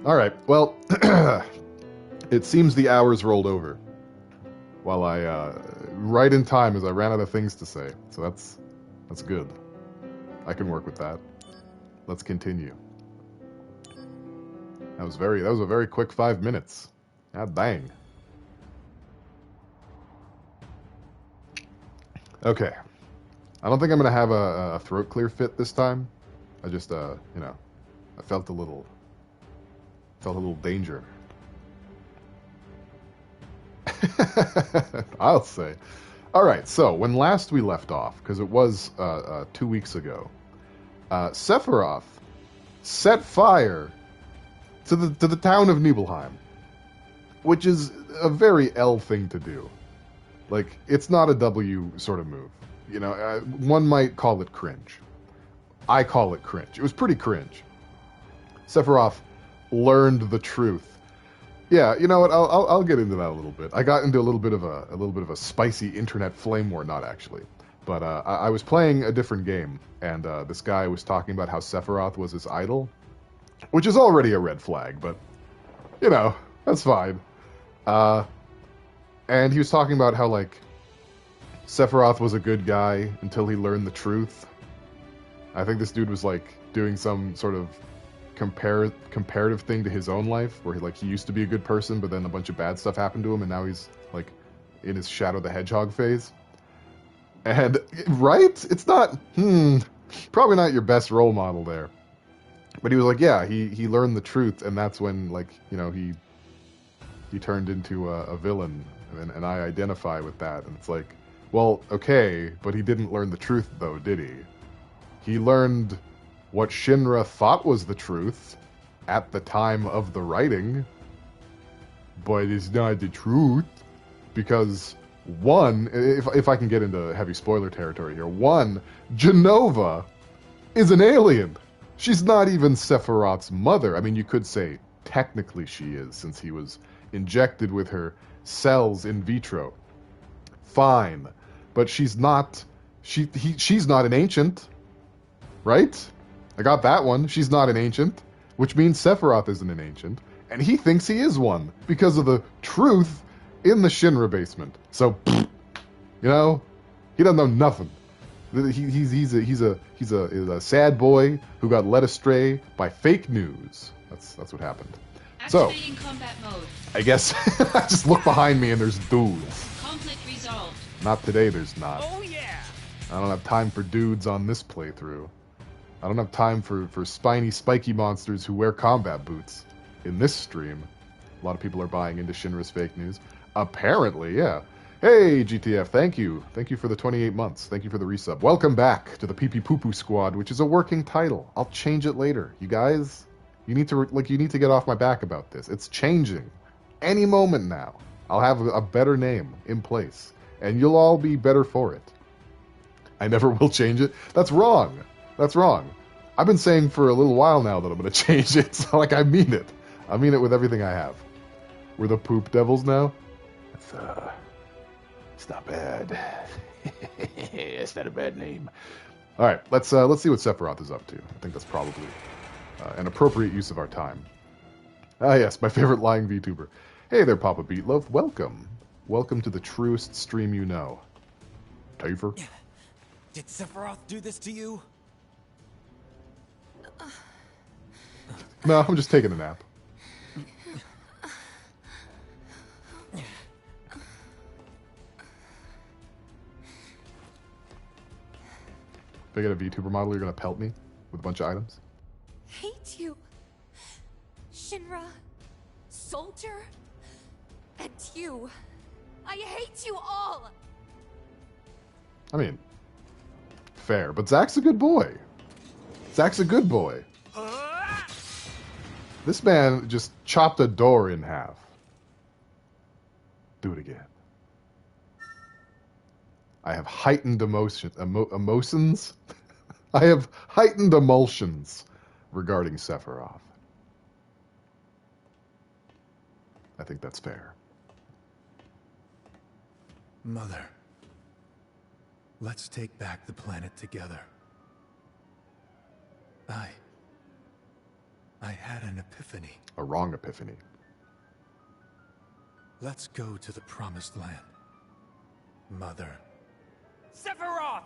Alright, well, it seems the hours rolled over. While right in time as I ran out of things to say. So that's good. I can work with that. Let's continue. That was a very quick 5 minutes. God dang. Okay. I don't think I'm gonna have a throat clear fit this time. I just I felt a little danger. I'll say. All right, so when last we left off, because it was 2 weeks ago, Sephiroth set fire to the town of Nibelheim, which is a very L thing to do. Like, it's not a W sort of move. You know, one might call it cringe. I call it cringe. It was pretty cringe. Sephiroth learned the truth. Yeah, you know what? I'll get into that a little bit. I got into a little bit of a spicy internet flame war, not actually, but I was playing a different game, and this guy was talking about how Sephiroth was his idol, which is already a red flag, but you know, that's fine. And he was talking about how like Sephiroth was a good guy until he learned the truth. I think this dude was like doing some sort of comparative thing to his own life, where he used to be a good person, but then a bunch of bad stuff happened to him, and now he's like in his Shadow the Hedgehog phase. And right, it's not probably not your best role model there. But he was like, yeah, he learned the truth, and that's when like he turned into a villain, and I identify with that. And it's like, well, okay, but he didn't learn the truth though, did he? He learned what Shinra thought was the truth at the time of the writing, but it's not the truth, because one, if I can get into heavy spoiler territory here, one, Jenova is an alien. She's not even Sephiroth's mother. I mean, you could say technically she is, since he was injected with her cells in vitro. Fine, but she's not. She's not an ancient, right? I got that one. She's not an ancient, which means Sephiroth isn't an ancient, and he thinks he is one because of the truth in the Shinra basement. So, you know, he doesn't know nothing. He's a sad boy who got led astray by fake news. That's what happened. Activating combat mode. I guess I just look behind me and there's dudes. Conflict resolved. Not today, there's not. Oh yeah. I don't have time for dudes on this playthrough. I don't have time for spiny, spiky monsters who wear combat boots in this stream. A lot of people are buying into Shinra's fake news. Apparently, yeah. Hey, GTF, thank you. Thank you for the 28 months. Thank you for the resub. Welcome back to the Pee Pee Poo Poo Squad, which is a working title. I'll change it later. You guys, you need to get off my back about this. It's changing. Any moment now, I'll have a better name in place, and you'll all be better for it. I never will change it. That's wrong. That's wrong. I've been saying for a little while now that I'm going to change it, so like I mean it. I mean it with everything I have. We're the Poop Devils now? It's not bad. It's not a bad name. All right, let's see what Sephiroth is up to. I think that's probably an appropriate use of our time. Ah, yes, my favorite lying VTuber. Hey there, Papa Beatloaf. Welcome. Welcome to the truest stream you know. Taver. Did Sephiroth do this to you? No, I'm just taking a nap. If I get a VTuber model, you're going to pelt me with a bunch of items? Hate you. Shinra, Soldier, and you. I hate you all! I mean, fair, but Zack's a good boy. Zack's a good boy. This man just chopped a door in half. Do it again. I have heightened emotions. I have heightened emulsions regarding Sephiroth. I think that's fair. Mother, let's take back the planet together. I I had an epiphany. A wrong epiphany. Let's go to the promised land. Mother. Sephiroth!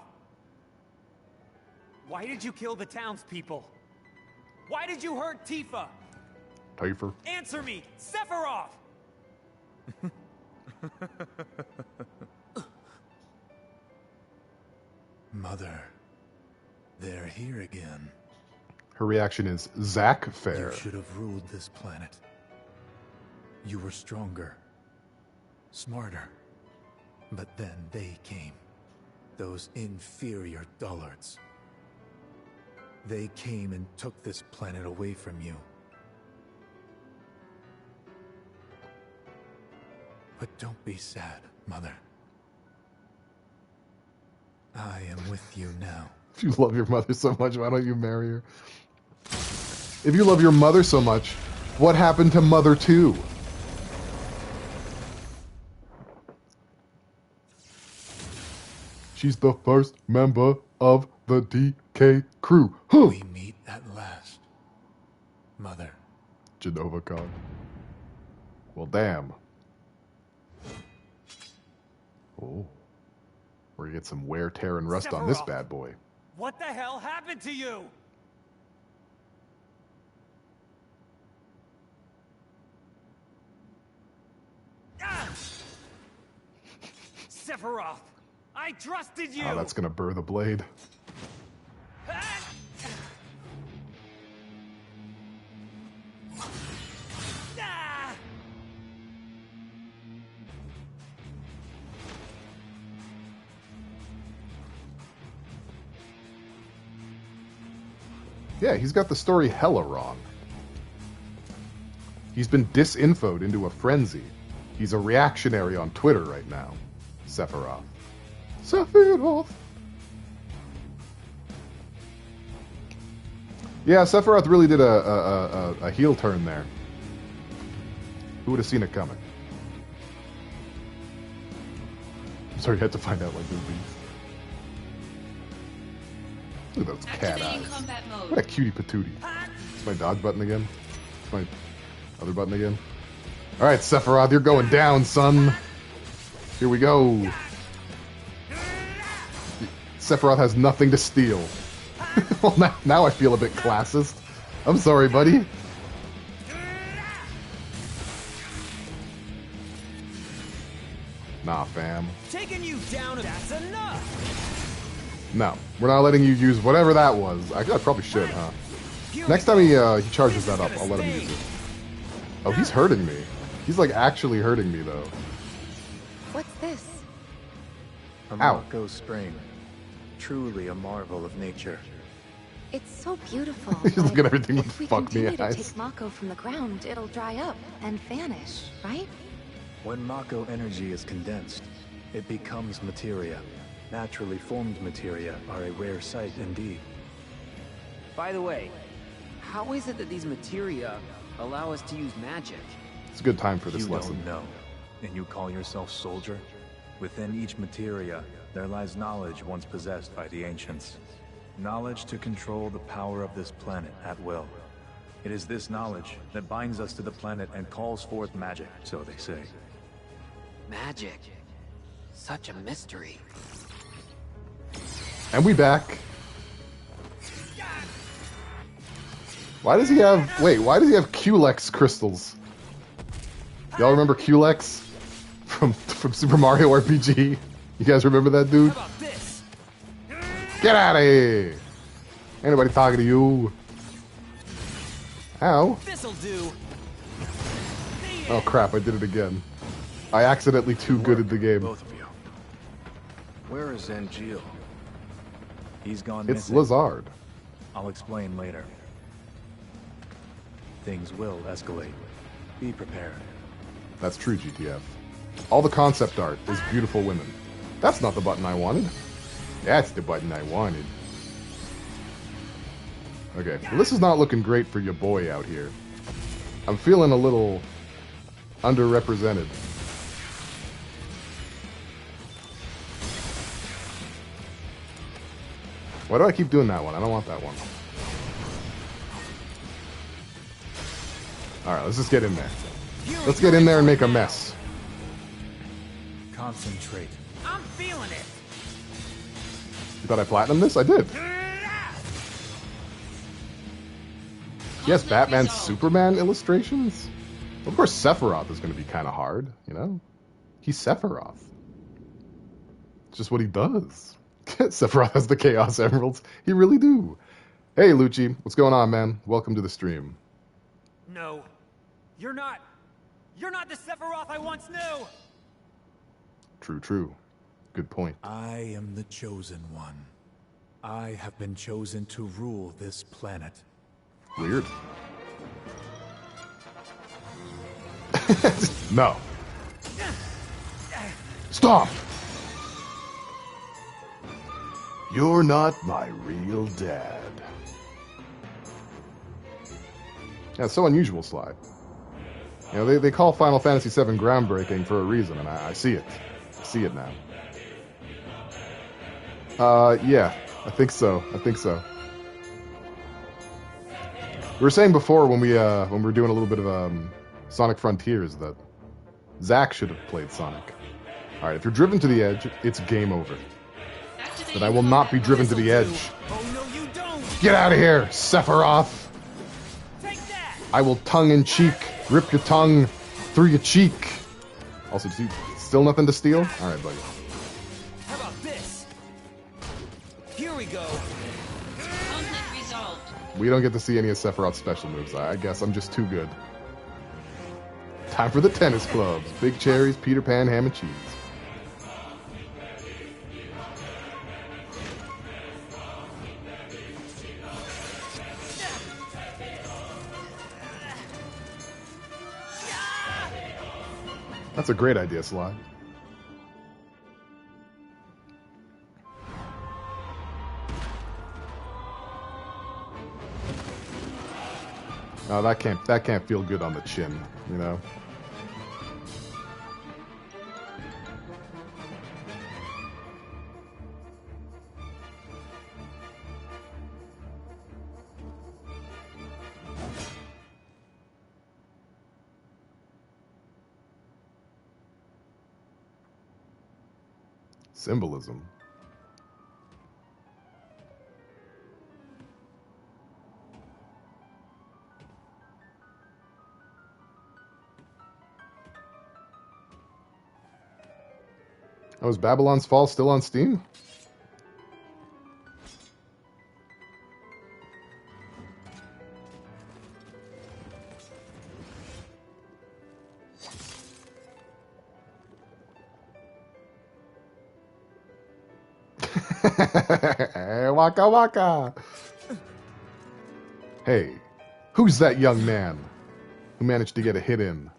Why did you kill the townspeople? Why did you hurt Tifa? Tifa. Answer me! Sephiroth! Mother. They're here again. Her reaction is, Zack fair. You should have ruled this planet. You were stronger. Smarter. But then they came. Those inferior dullards. They came and took this planet away from you. But don't be sad, Mother. I am with you now. If you love your mother so much, why don't you marry her? If you love your mother so much, what happened to Mother 2? She's the first member of the DK crew. Huh. We meet at last. Mother. Genova Khan. Well, damn. Oh. We're gonna get some wear, tear, and rust on this Sephiroth! bad boy. What the hell happened to you? Ah! Sephiroth! I trusted you! Oh, that's gonna burr the blade. Ah! Ah! Yeah, he's got the story hella wrong. He's been disinfoed into a frenzy. He's a reactionary on Twitter right now. Sephiroth. Sephiroth! Yeah, Sephiroth really did a heel turn there. Who would have seen it coming? I'm sorry, you had to find out like movies. Look at those cat Activating eyes. combat mode. What a cutie patootie. It's my dog button again. It's my other button again. Alright, Sephiroth, you're going down, son. Here we go. Sephiroth has nothing to steal. Well, now I feel a bit classist. I'm sorry, buddy. Nah, fam. Taking you down, that's enough! No, we're not letting you use whatever that was. I probably should, huh? Next time he charges that up, I'll let him use it. Oh, he's hurting me. He's like actually hurting me though. What's this? A Ow. Mako spring. Truly a marvel of nature. It's so beautiful. He's looking at everything with if we fuck me continue to eyes. take Mako from the ground, it'll dry up and vanish, right? When Mako energy is condensed, it becomes materia. Naturally formed materia are a rare sight indeed. By the way, how is it that these materia allow us to use magic? It's a good time for this You lesson. don't know, and you call yourself soldier? Within each materia, there lies knowledge once possessed by the ancients. Knowledge to control the power of this planet at will. It is this knowledge that binds us to the planet and calls forth magic, so they say. Magic. Such a mystery. And we back. Why does he have... Wait, why does he have Culex crystals? Y'all remember Culex? From Super Mario RPG? You guys remember that dude? How about this? Get out of here! Ain't nobody talking to you. Ow. This'll do. Oh crap, I did it again. I accidentally too good at the game. Both of you. Where is Zangiel? He's gone It's missing. Lazard. I'll explain later. Things will escalate. Be prepared. That's true, GTF. All the concept art is beautiful women. That's not the button I wanted. That's the button I wanted. Okay, well, this is not looking great for your boy out here. I'm feeling a little underrepresented. Why do I keep doing that one? I don't want that one. Alright, let's just get in there. Let's get in there and make a mess. Concentrate. I'm feeling it. You thought I platinumed this? I did. Yes, Batman, Superman illustrations? Of course, Sephiroth is going to be kind of hard, you know? He's Sephiroth. It's just what he does. Sephiroth has the Chaos Emeralds. He really do. Hey, Lucci. What's going on, man? Welcome to the stream. No. You're not the Sephiroth I once knew! True, true. Good point. I am the chosen one. I have been chosen to rule this planet. Weird. No. Stop! You're not my real dad. Yeah, it's so unusual, Sly. You know, they call Final Fantasy VII groundbreaking for a reason, and I see it. I see it now. Yeah, I think so. We were saying before when we were doing a little bit of Sonic Frontiers that Zack should have played Sonic. All right, if you're driven to the edge, it's game over. But I will not be driven to the edge. Oh no, you don't! Get out of here, Sephiroth! Take that! I will tongue-in-cheek rip your tongue through your cheek. Also, still nothing to steal? All right, buddy. How about this? Here we go. Conflict resolved. We don't get to see any of Sephiroth's special moves. I guess I'm just too good. Time for the tennis clubs. Big cherries, Peter Pan, ham and cheese. That's a great idea, Sly. Oh, that can't feel good on the chin, you know. Symbolism. Oh, is Babylon's Fall still on Steam? Waka waka. Hey, who's that young man who managed to get a hit in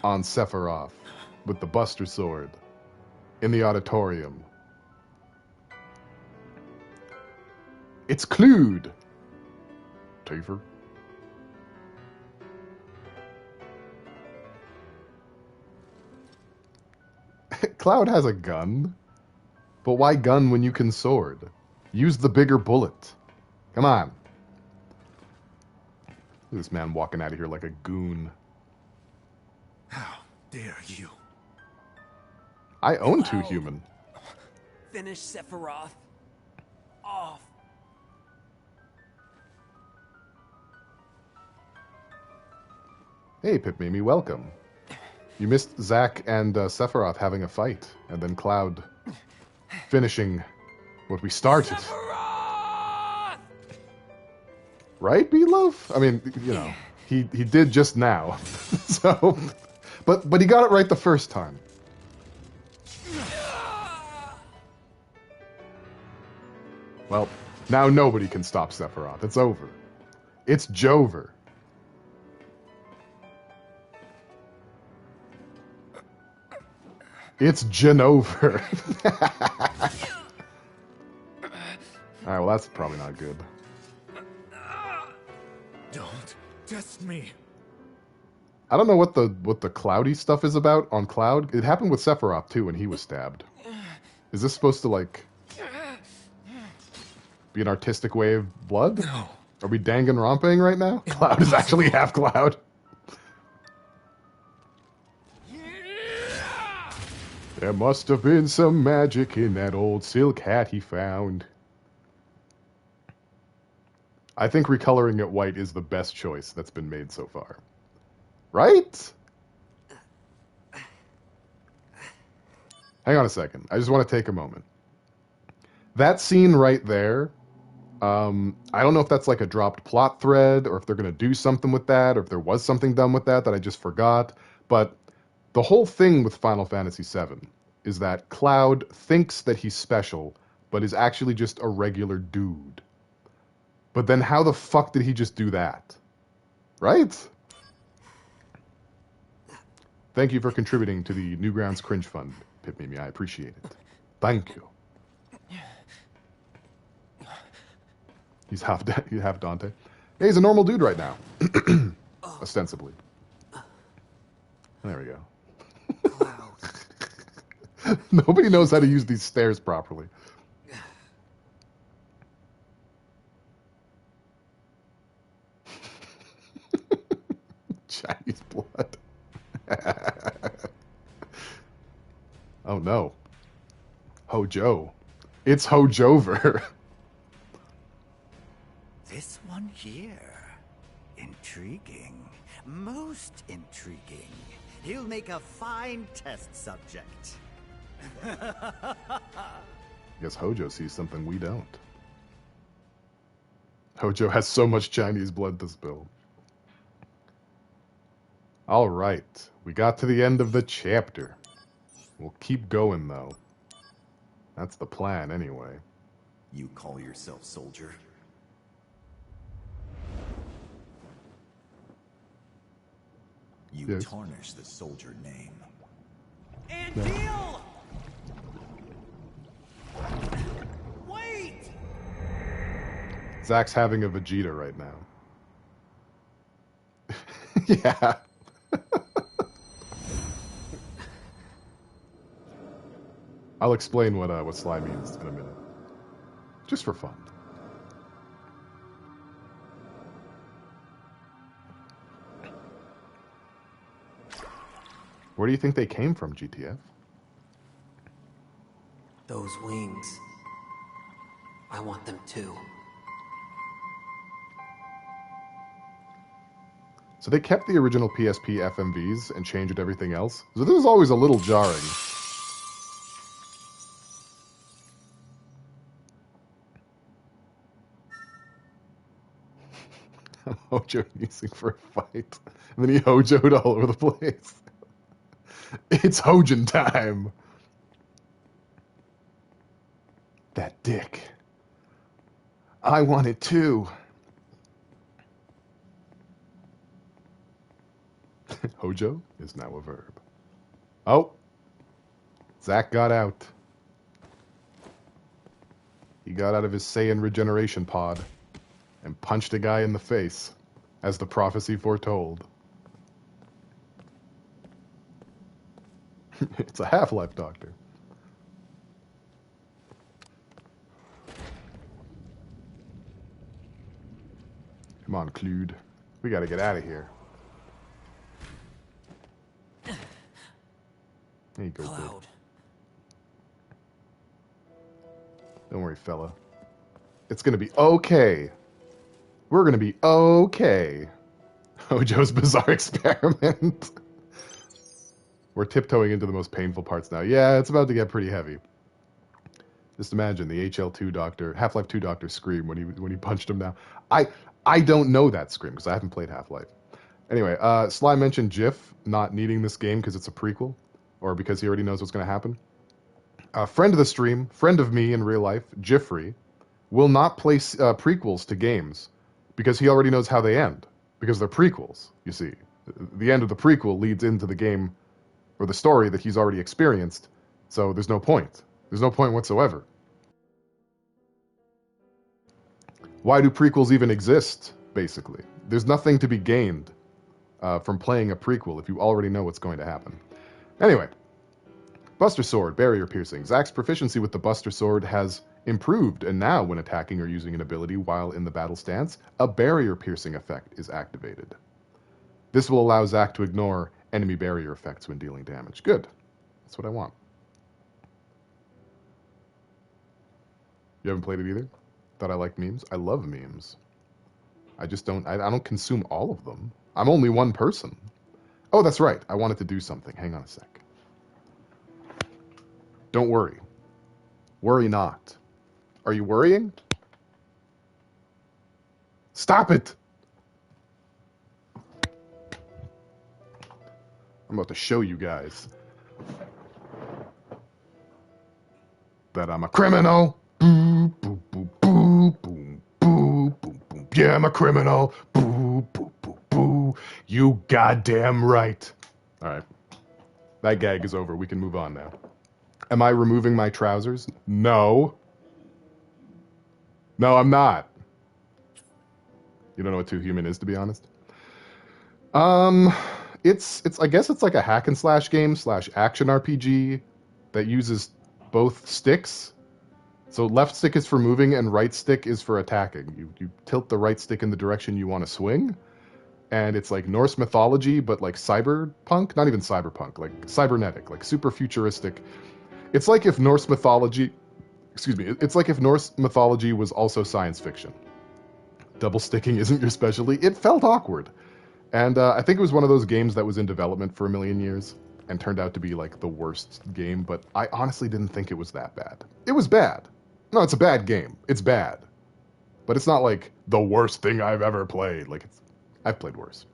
on Sephiroth with the Buster Sword in the auditorium? It's Clued. Tafer. Cloud has a gun. But why gun when you can sword? Use the bigger bullet. Come on. Look at this man walking out of here like a goon. How dare you? I own two human. Finish Sephiroth off. Hey, Pip Mimi, welcome. You missed Zack and Sephiroth having a fight, and then Cloud finishing what we started. Sephiroth! Right, Beelove? I mean, you know, he did just now. So, but he got it right the first time. Well, now nobody can stop Sephiroth. It's over. It's Jover. It's Genover. Alright, well that's probably not good. Don't test me. I don't know what the cloudy stuff is about on Cloud. It happened with Sephiroth too when he was stabbed. Is this supposed to like be an artistic way of blood? No. Are we Danganronpaing right now? Cloud is actually half Cloud. There must have been some magic in that old silk hat he found. I think recoloring it white is the best choice that's been made so far. Right? Hang on a second. I just want to take a moment. That scene right there, I don't know if that's like a dropped plot thread or if they're going to do something with that or if there was something done with that I just forgot. But the whole thing with Final Fantasy VII is that Cloud thinks that he's special, but is actually just a regular dude. But then how the fuck did he just do that? Right? Thank you for contributing to the Newgrounds Cringe Fund, Pip Mimi. I appreciate it. Thank you. He's half Dante. Yeah, he's a normal dude right now. Ostensibly. There we go. Nobody knows how to use these stairs properly. Chinese blood. Oh no. Hojo. It's Hojover. This one here. Intriguing. Most intriguing. He'll make a fine test subject. Guess Hojo sees something we don't. Hojo has so much Chinese blood to spill. All right. We got to the end of the chapter. We'll keep going, though. That's the plan, anyway. You call yourself soldier? You Yes. tarnish the soldier name. And deal! Wait! Zack's having a Vegeta right now. Yeah. I'll explain what Sly means in a minute. Just for fun. Where do you think they came from, GTF? Those wings. I want them too. So they kept the original PSP FMVs and changed everything else. So this was always a little jarring. Hojo using for a fight. And then he Hojo'd all over the place. It's Hojin time. That dick. I want it too. Hojo is now a verb. Oh. Zack got out. He got out of his Saiyan regeneration pod and punched a guy in the face, as the prophecy foretold. It's a Half-Life Doctor. Come on, Clued. We gotta get out of here. There you go, Cloud. Don't worry, fella. It's gonna be okay. We're gonna be okay. Hojo's bizarre experiment. We're tiptoeing into the most painful parts now. Yeah, it's about to get pretty heavy. Just imagine the HL2 doctor, Half-Life 2 doctor scream when he punched him down. I don't know that scream because I haven't played Half-Life. Anyway, Sly mentioned Jiff not needing this game because it's a prequel, or because he already knows what's going to happen. A friend of the stream, friend of me in real life, Jiffrey, will not play prequels to games because he already knows how they end. Because they're prequels, you see. The end of the prequel leads into the game or the story that he's already experienced, so there's no point. There's no point whatsoever. Why do prequels even exist, basically? There's nothing to be gained from playing a prequel if you already know what's going to happen. Anyway, Buster Sword, barrier piercing. Zack's proficiency with the Buster Sword has improved, and now when attacking or using an ability while in the battle stance, a barrier piercing effect is activated. This will allow Zack to ignore enemy barrier effects when dealing damage. Good. That's what I want. You haven't played it either? Thought I liked memes? I love memes. I just don't, I don't consume all of them. I'm only one person. Oh, that's right. I wanted to do something. Hang on a sec. Don't worry. Worry not. Are you worrying? Stop it! I'm about to show you guys that I'm a criminal. Boo, boo, boo, boo, boom, boo, boom, boom. Yeah, I'm a criminal. Boo, boo, boo, boo. You goddamn right. All right. That gag is over. We can move on now. Am I removing my trousers? No. No, I'm not. You don't know what Too Human is, to be honest? It's I guess it's like a hack and slash game slash action RPG that uses both sticks. So left stick is for moving and right stick is for attacking. You tilt the right stick in the direction you want to swing. And it's like Norse mythology, but like cyberpunk, not even cyberpunk, like cybernetic, like super futuristic. It's like if Norse mythology, it's like if Norse mythology was also science fiction. Double sticking isn't your specialty. It felt awkward. And I think it was one of those games that was in development for a million years and turned out to be like the worst game, but I honestly didn't think it was that bad. It was bad. No, it's a bad game. It's bad. But it's not like the worst thing I've ever played. Like, I've played worse.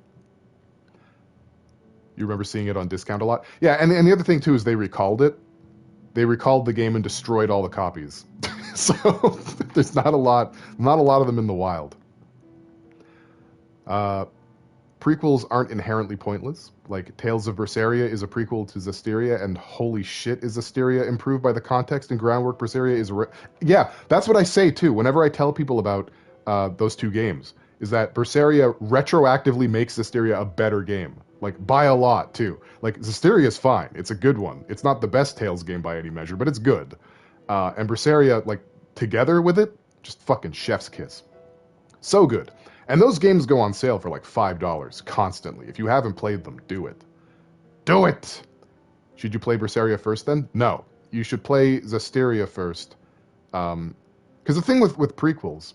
You remember seeing it on discount a lot? Yeah, and the other thing too is they recalled it. They recalled the game and destroyed all the copies. So there's not a lot of them in the wild. Prequels aren't inherently pointless. Like, Tales of Berseria is a prequel to Zestiria, and holy shit, is Zestiria improved by the context and groundwork Berseria is... Yeah, that's what I say, too, whenever I tell people about those two games, is that Berseria retroactively makes Zestiria a better game. Like, by a lot, too. Like, Zestiria is fine. It's a good one. It's not the best Tales game by any measure, but it's good. And Berseria, like, together with it, just fucking chef's kiss. So good. And those games go on sale for like $5 constantly. If you haven't played them, do it. Do it! Should you play Berseria first then? No. You should play Zestiria first. Because the thing with prequels...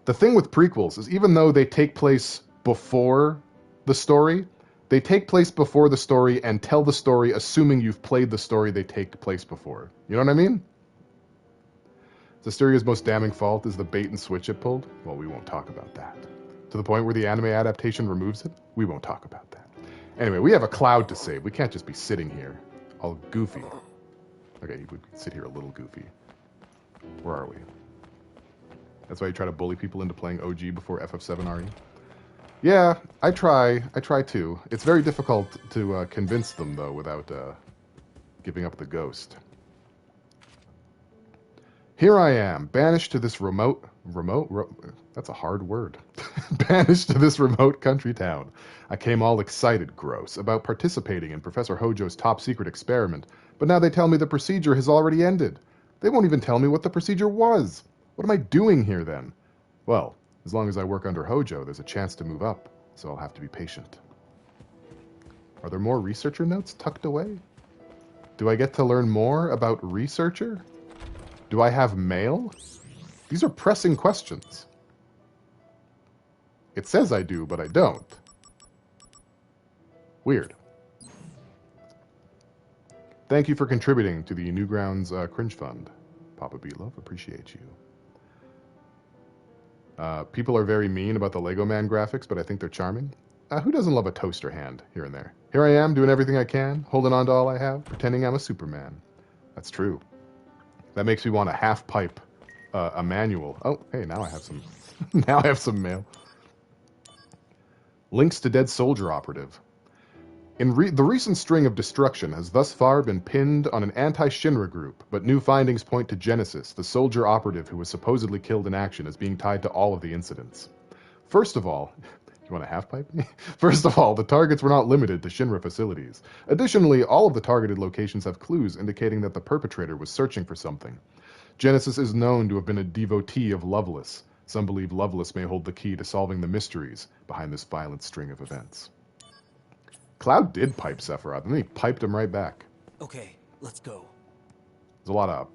The thing with prequels is even though they take place before the story, they take place before the story and tell the story assuming you've played the story they take place before. You know what I mean? Zestiria's most damning fault is the bait and switch it pulled. Well, we won't talk about that. To the point where the anime adaptation removes it? We won't talk about that. Anyway, we have a cloud to save. We can't just be sitting here all goofy. Okay, we could sit here a little goofy. Where are we? That's why you try to bully people into playing OG before FF7 RE? Yeah, I try too. It's very difficult to convince them, though, without giving up the ghost. Here I am, banished to this that's a hard word. Banished to this remote country town. I came all excited, gross, about participating in Professor Hojo's top secret experiment, but now they tell me the procedure has already ended. They won't even tell me what the procedure was. What am I doing here then? Well, as long as I work under Hojo, there's a chance to move up, so I'll have to be patient. Are there more researcher notes tucked away? Do I get to learn more about researcher? Do I have mail? These are pressing questions. It says I do, but I don't. Weird. Thank you for contributing to the Newgrounds Cringe Fund. Papa B. Love, appreciate you. People are very mean about the Lego Man graphics, but I think they're charming. Who doesn't love a toaster hand here and there? Here I am, doing everything I can, holding on to all I have, pretending I'm a Superman. That's true. That makes me want to half pipe a manual. Oh, hey, now I have some. Now I have some mail. Links to dead soldier operative. The recent string of destruction has thus far been pinned on an anti-Shinra group, but new findings point to Genesis, the soldier operative who was supposedly killed in action, as being tied to all of the incidents. First of all, you want a half pipe? First of all, the targets were not limited to Shinra facilities. Additionally, all of the targeted locations have clues indicating that the perpetrator was searching for something. Genesis is known to have been a devotee of Lovelace. Some believe Lovelace may hold the key to solving the mysteries behind this violent string of events. Cloud did pipe Sephiroth, and then he piped him right back. Okay, let's go. There's a lot of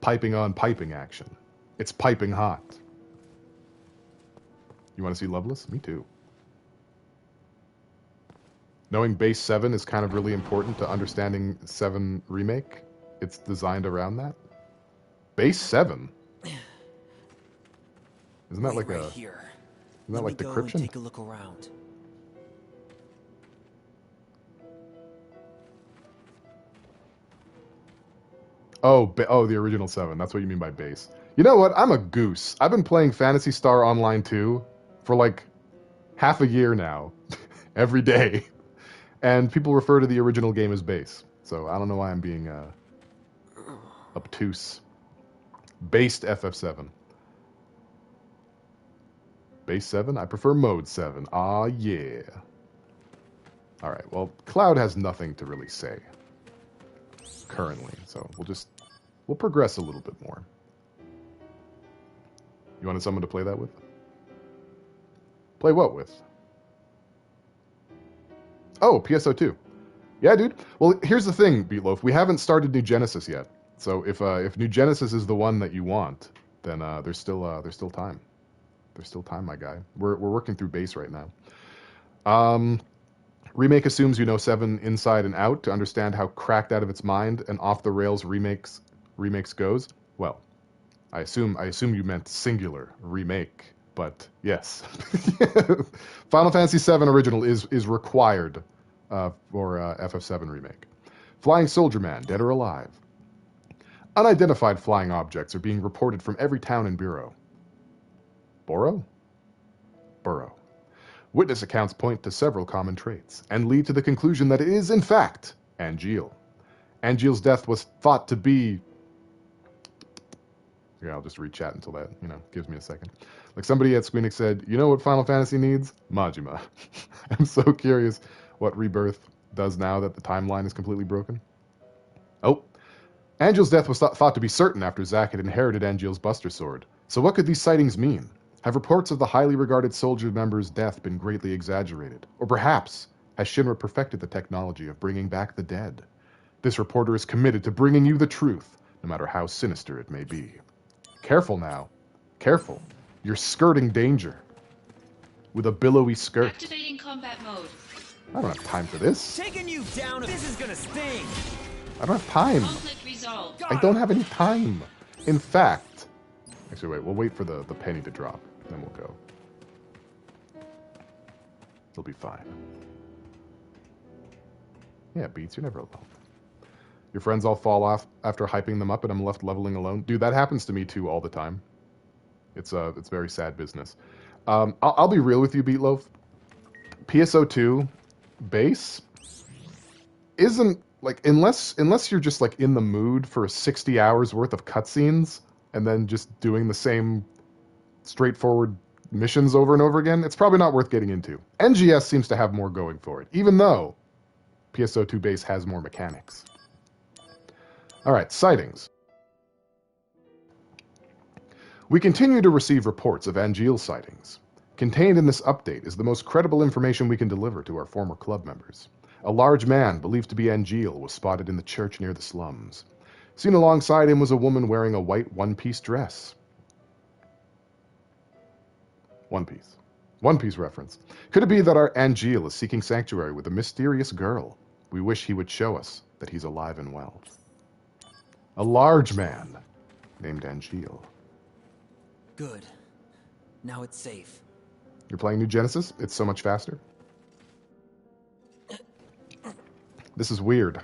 piping on piping action. It's piping hot. You want to see Loveless? Me too. Knowing base 7 is kind of really important to understanding 7 Remake. It's designed around that. Base 7? Isn't that like right a... here. Isn't that like Let me go and decryption? take a look around. Oh, the original 7. That's what you mean by base. You know what? I'm a goose. I've been playing Phantasy Star Online 2 for like half a year now. Every day. And people refer to the original game as base. So I don't know why I'm being obtuse. Based FF7. Base 7? I prefer mode 7. Ah, yeah. Alright, well, Cloud has nothing to really say. Currently. So we'll progress a little bit more. You wanted someone to play that with? Play what with? Oh, PSO2. Yeah, dude. Well, here's the thing, Beatloaf. We haven't started New Genesis yet. So if New Genesis is the one that you want, then there's still time. There's still time, my guy. We're working through base right now. Remake assumes you know 7 inside and out to understand how cracked out of its mind and off the rails remakes goes. Well, I assume you meant singular remake, but yes. Final Fantasy VII Original is required for FF7 Remake. Flying Soldier Man, dead or alive. Unidentified flying objects are being reported from every town and bureau. Borough? Borough. Witness accounts point to several common traits and lead to the conclusion that it is, in fact, Angeal. Angeal's death was thought to be... Yeah, I'll just read chat until that, gives me a second. Like somebody at Squeenix said, you know what Final Fantasy needs? Majima. I'm so curious what Rebirth does now that the timeline is completely broken. Oh, Angeal's death was thought to be certain after Zack had inherited Angeal's Buster Sword. So what could these sightings mean? Have reports of the highly regarded soldier member's death been greatly exaggerated? Or perhaps has Shinra perfected the technology of bringing back the dead? This reporter is committed to bringing you the truth, no matter how sinister it may be. Careful now. Careful. You're skirting danger. With a billowy skirt. Activating combat mode. I don't have time for this. Taking you down. This is gonna sting. I don't have time. Conflict resolved. I don't have any time. In fact... Actually, wait. We'll wait for the penny to drop. Then we'll go. It'll be fine. Yeah, Beats, you're never alone. Your friends all fall off after hyping them up and I'm left leveling alone. Dude, that happens to me too all the time. It's very sad business. I'll be real with you, Beatloaf. PSO2 base isn't like unless you're just like in the mood for 60 hours worth of cutscenes and then just doing the same straightforward missions over and over again, it's probably not worth getting into. NGS seems to have more going for it, even though PSO2 base has more mechanics. Alright, sightings. We continue to receive reports of Angeal sightings. Contained in this update is the most credible information we can deliver to our former club members. A large man, believed to be Angeal, was spotted in the church near the slums. Seen alongside him was a woman wearing a white one-piece dress. One Piece. One Piece reference. Could it be that our Angeal is seeking sanctuary with a mysterious girl? We wish he would show us that he's alive and well. A large man named Angeal. Good. Now it's safe. You're playing New Genesis? It's so much faster. This is weird.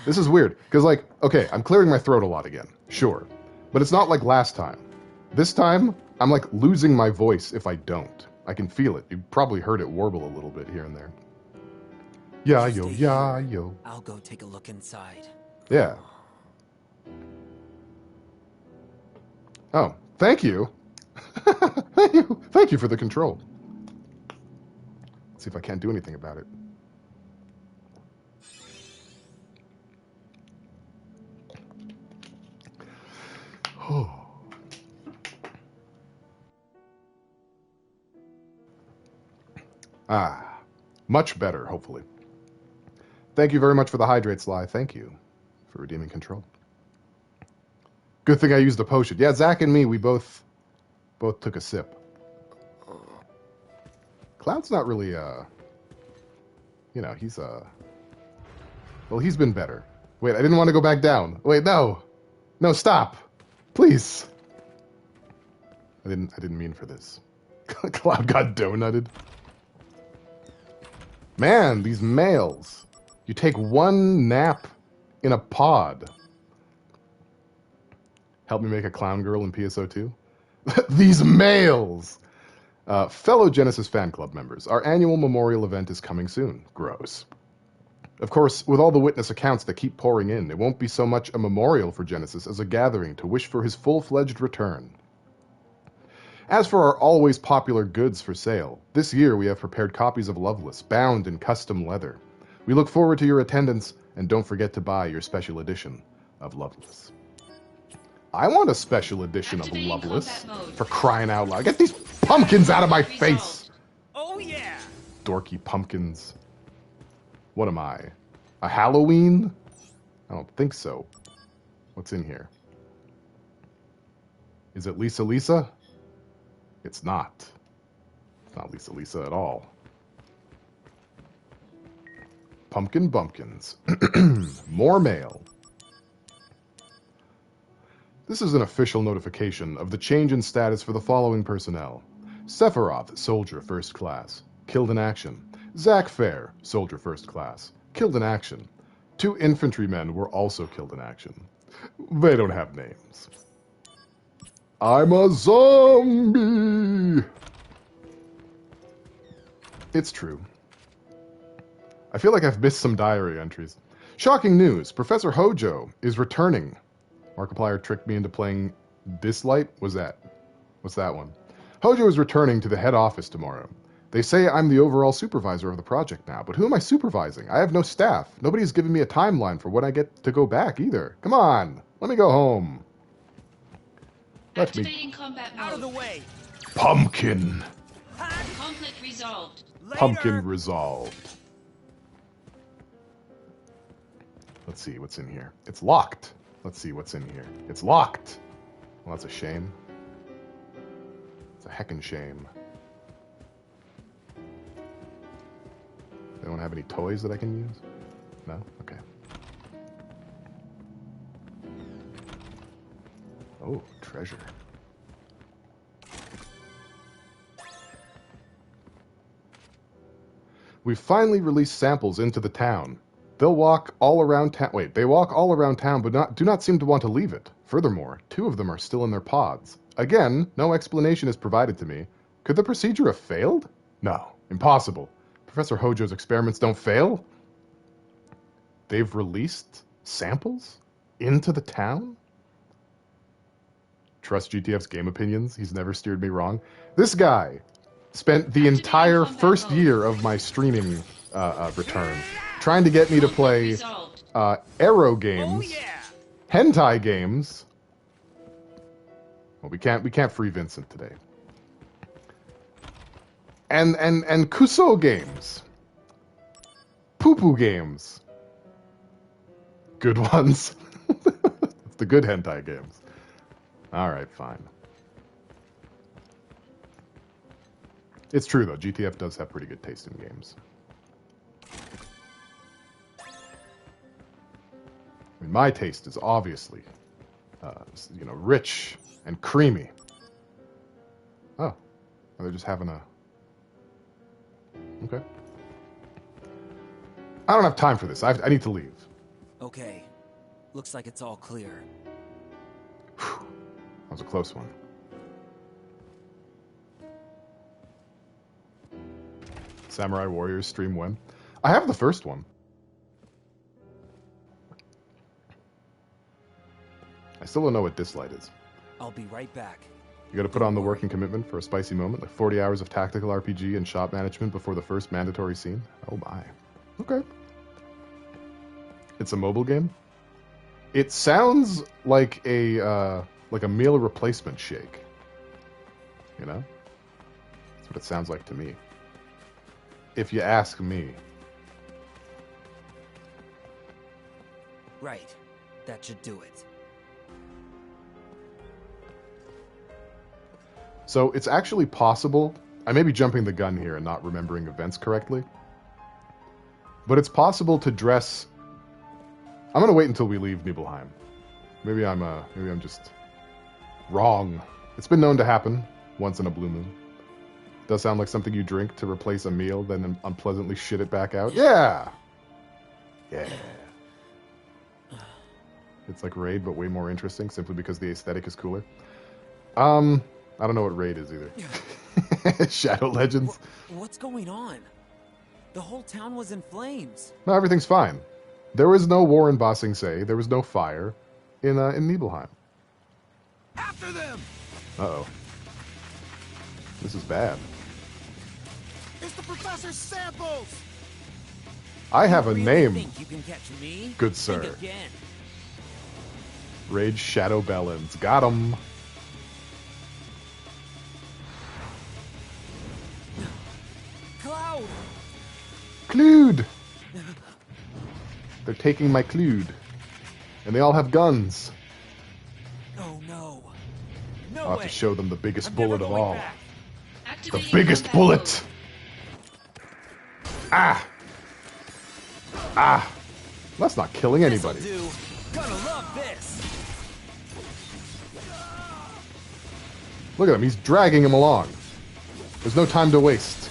This is weird. Because, like, okay, I'm clearing my throat a lot again. Sure. But it's not like last time. This time, I'm, like, losing my voice if I don't. I can feel it. You probably heard it warble a little bit here and there. Yeah, yo, yeah, yo. I'll go take a look inside. Yeah. Oh, thank you. Thank you. Thank you for the control. Let's see if I can't do anything about it. Oh. Ah, much better, hopefully. Thank you very much for the hydrate, Sly. Thank you for redeeming control. Good thing I used a potion. Yeah, Zack and me, we both took a sip. Cloud's not really, he's, well, he's been better. Wait, I didn't want to go back down. Wait, no. No, stop. Please. I didn't mean for this. Cloud got donutted. Man, these males. You take one nap in a pod. Help me make a clown girl in PSO2. These males. Fellow Genesis fan club members, our annual memorial event is coming soon. Gross. Of course, with all the witness accounts that keep pouring in, it won't be so much a memorial for Genesis as a gathering to wish for his full-fledged return. As for our always popular goods for sale, this year we have prepared copies of Loveless, bound in custom leather. We look forward to your attendance, and don't forget to buy your special edition of Loveless. I want a special edition of Loveless, for crying out loud. Get these pumpkins out of my face! Oh yeah! Dorky pumpkins. What am I? A Halloween? I don't think so. What's in here? Is it Lisa Lisa? It's not. It's not Lisa Lisa at all. Pumpkin Bumpkins. More mail. This is an official notification of the change in status for the following personnel. Sephiroth, Soldier First Class. Killed in action. Zack Fair, Soldier First Class. Killed in action. 2 infantrymen were also killed in action. They don't have names. I'm a zombie! It's true. I feel like I've missed some diary entries. Shocking news. Professor Hojo is returning. Markiplier tricked me into playing Dislight. What's that one? Hojo is returning to the head office tomorrow. They say I'm the overall supervisor of the project now, but who am I supervising? I have no staff. Nobody's given me a timeline for when I get to go back either. Come on, let me go home. Activating combat mode. Out of the way! Pumpkin. Conflict resolved. Later. Pumpkin resolved. Let's see what's in here. It's locked. Let's see what's in here. It's locked. Well, that's a shame. It's a heckin' shame. They don't have any toys that I can use? No? Okay. Oh, treasure. We've finally released samples into the town. They'll walk all around town. Wait, they walk all around town, but do not seem to want to leave it. Furthermore, 2 of them are still in their pods. Again, no explanation is provided to me. Could the procedure have failed? No, impossible. Professor Hojo's experiments don't fail? They've released samples into the town? Trust GTF's game opinions. He's never steered me wrong. This guy spent the entire first year of my streaming return trying to get me to play Arrow games, hentai games. Well, we can't free Vincent today. And Kuso games. Poo-poo games. Good ones. It's the good hentai games. Alright, fine. It's true, though. GTF does have pretty good taste in games. I mean, my taste is obviously, rich and creamy. Oh. They're just having a... Okay. I don't have time for this. I need to leave. Okay. Looks like it's all clear. Whew. That was a close one. Samurai Warriors stream when? I have the first one. I still don't know what Dislight is. I'll be right back. You gotta put on the working commitment for a spicy moment, like 40 hours of tactical RPG and shop management before the first mandatory scene. Oh my. Okay. It's a mobile game? It sounds like a meal replacement shake. You know? That's what it sounds like to me. If you ask me. Right. That should do it. So it's actually possible. I may be jumping the gun here and not remembering events correctly. But it's possible to dress. I'm gonna wait until we leave Nibelheim. Maybe I'm just wrong. It's been known to happen once in a blue moon. Does sound like something you drink to replace a meal, then unpleasantly shit it back out. Yeah. Yeah. It's like Raid, but way more interesting, simply because the aesthetic is cooler. I don't know what Raid is either. Shadow Legends. What's going on? The whole town was in flames. No, everything's fine. There was no war in Ba Sing Se. There was no fire in Nibelheim. After them! Uh-oh. This is bad. It's the professor's samples! I have a You name, think you can catch me? good Think sir. again. Rage Shadow Bellends. Got him. Cloud! Clued! They're taking my Clued. And they all have guns. Oh no. No I'll have way. to show them the biggest I'm bullet never of going all. back. The Activating biggest combat bullet! Ah! Ah! That's not killing anybody. This'll do. Gonna love this. Look at him, he's dragging him along. There's no time to waste.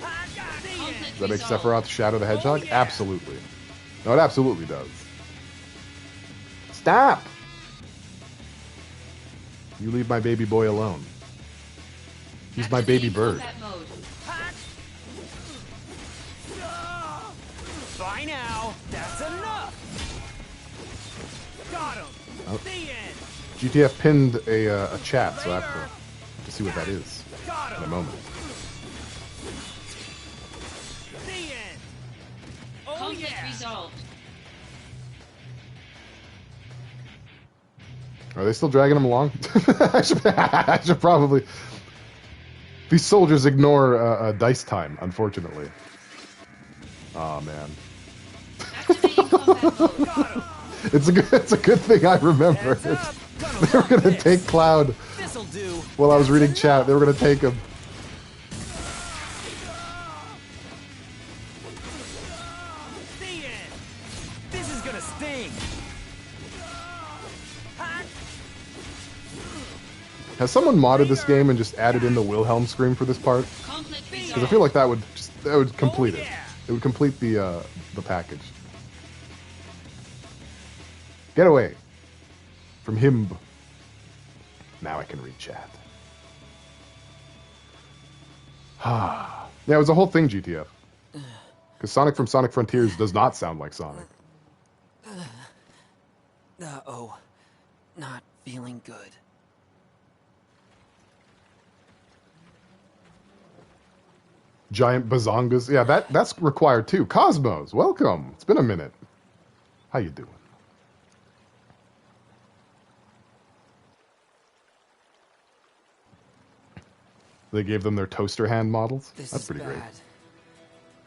Conflict Does that make resolved. Sephiroth Shadow the Hedgehog? Oh, yeah. Absolutely. No, it absolutely does. Stop! You leave my baby boy alone. He's my baby Activating bird. combat mode. By now, that's enough! Got him! Oh. The end! GTF pinned a chat, so I have to see what that is Got in a him! moment. The end! Oh Conflict yeah! resolved. Are they still dragging him along? I should probably... These soldiers ignore dice time, unfortunately. Oh man. Activating combat mode. Got him! It's a good thing I remember. Heads up! Gonna They were love gonna this. take Cloud This'll do. while I was reading chat. They were gonna take him. The end! This is gonna sting! Has someone modded this game and just added in the Wilhelm scream for this part? Conflict Because I resolved. feel like that would complete it. yeah. It would complete the package. Get away from him. Now I can read chat. Yeah, it was a whole thing, GTF. Because Sonic from Sonic Frontiers does not sound like Sonic. Uh-oh. Not feeling good. Giant bazongas. Yeah, that's required too. Cosmos, welcome. It's been a minute. How you doing? They gave them their toaster hand models. This That's is pretty bad. great.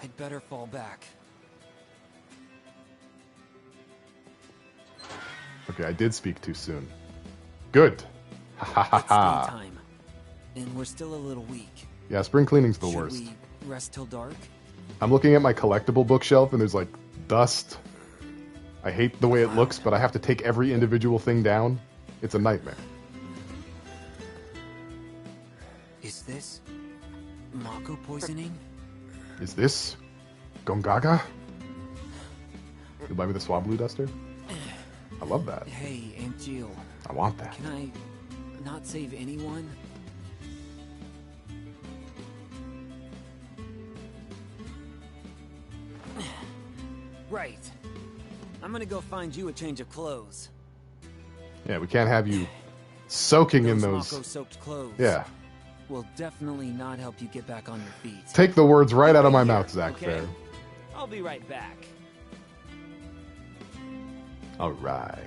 I'd better fall back. Okay, I did speak too soon. Good. Ha ha ha It's ha. daytime, and we're still a little weak. Yeah, spring cleaning's the Should worst. we rest till dark? I'm looking at my collectible bookshelf and there's like dust. I hate the way it looks, but I have to take every individual thing down. It's a nightmare. Is this Mako poisoning? Is this Gongaga? You'll buy me the Swablu duster? I love that. Hey, Aunt Jill. I want that. Can I not save anyone? Right. I'm gonna go find you a change of clothes. Yeah, we can't have you soaking in those. Mako-soaked clothes. Yeah. Will definitely not help you get back on your feet. Take the words right out of my mouth, Zack Okay. Fair. I'll be right back. Alright.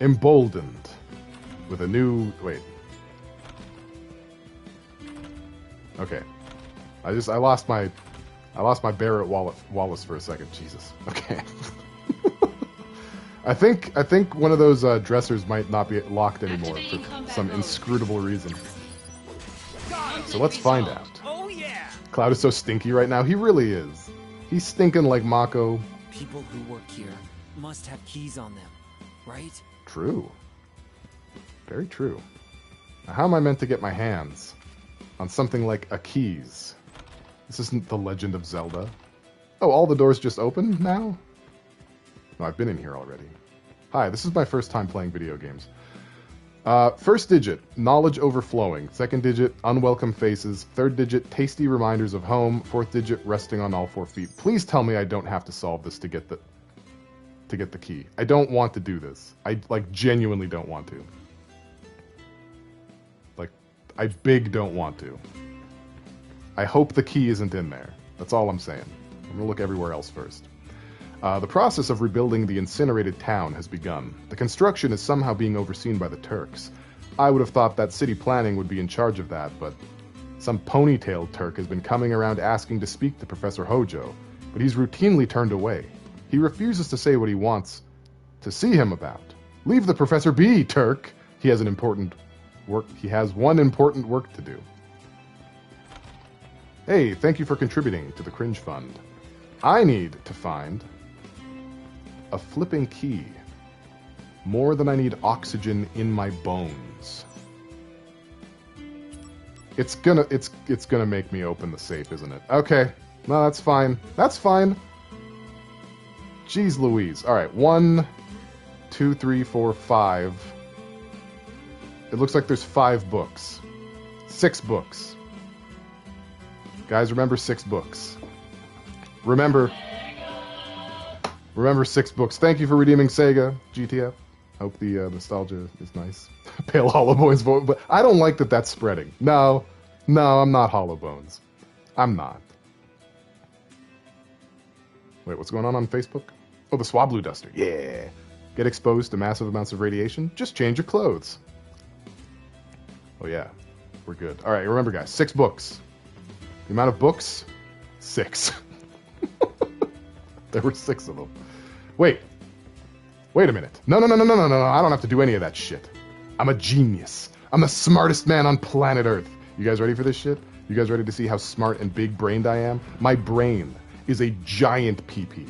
Emboldened. With a new... Wait. Okay. I lost my Barrett Wallace for a second. Jesus. Okay. I think one of those dressers might not be locked anymore Activating for combat some mode. inscrutable reason. Conflict So let's find out. resolved. Oh yeah! Cloud is so stinky right now. He really is. He's stinking like Mako. People who work here must have keys on them, right? True. Very true. Now, how am I meant to get my hands on something like a keys? This isn't The Legend of Zelda. Oh, all the doors just open now? No, I've been in here already. Hi, this is my first time playing video games. First digit, knowledge overflowing. Second digit, unwelcome faces. Third digit, tasty reminders of home. Fourth digit, resting on all 4 feet. Please tell me I don't have to solve this to get the key. I don't want to do this. I genuinely don't want to. I big don't want to. I hope the key isn't in there. That's all I'm saying. I'm gonna look everywhere else first. The process of rebuilding the incinerated town has begun. The construction is somehow being overseen by the Turks. I would have thought that city planning would be in charge of that, but some ponytailed Turk has been coming around asking to speak to Professor Hojo, but he's routinely turned away. He refuses to say what he wants to see him about. Leave the professor be, Turk! He has one important work to do. Hey, thank you for contributing to the Cringe Fund. I need to find a flipping key. More than I need oxygen in my bones. It's gonna make me open the safe, isn't it? Okay. No, that's fine. That's fine. Jeez Louise. Alright, 1, 2, 3, 4, 5. It looks like there's 5 books. 6 books. Guys, remember 6 books. Remember 6 books. Thank you for redeeming Sega, GTF. Hope the nostalgia is nice. Pale Hollow Bones vote, but I don't like that that's spreading. No, I'm not Hollow Bones. I'm not. Wait, what's going on Facebook? Oh, the Swablu Duster. Yeah. Get exposed to massive amounts of radiation? Just change your clothes. Oh yeah, we're good. All right, remember guys, 6 books. The amount of books? 6. There were 6 of them. Wait a minute. No, I don't have to do any of that shit. I'm a genius. I'm the smartest man on planet Earth. You guys ready for this shit? You guys ready to see how smart and big-brained I am? My brain is a giant PP.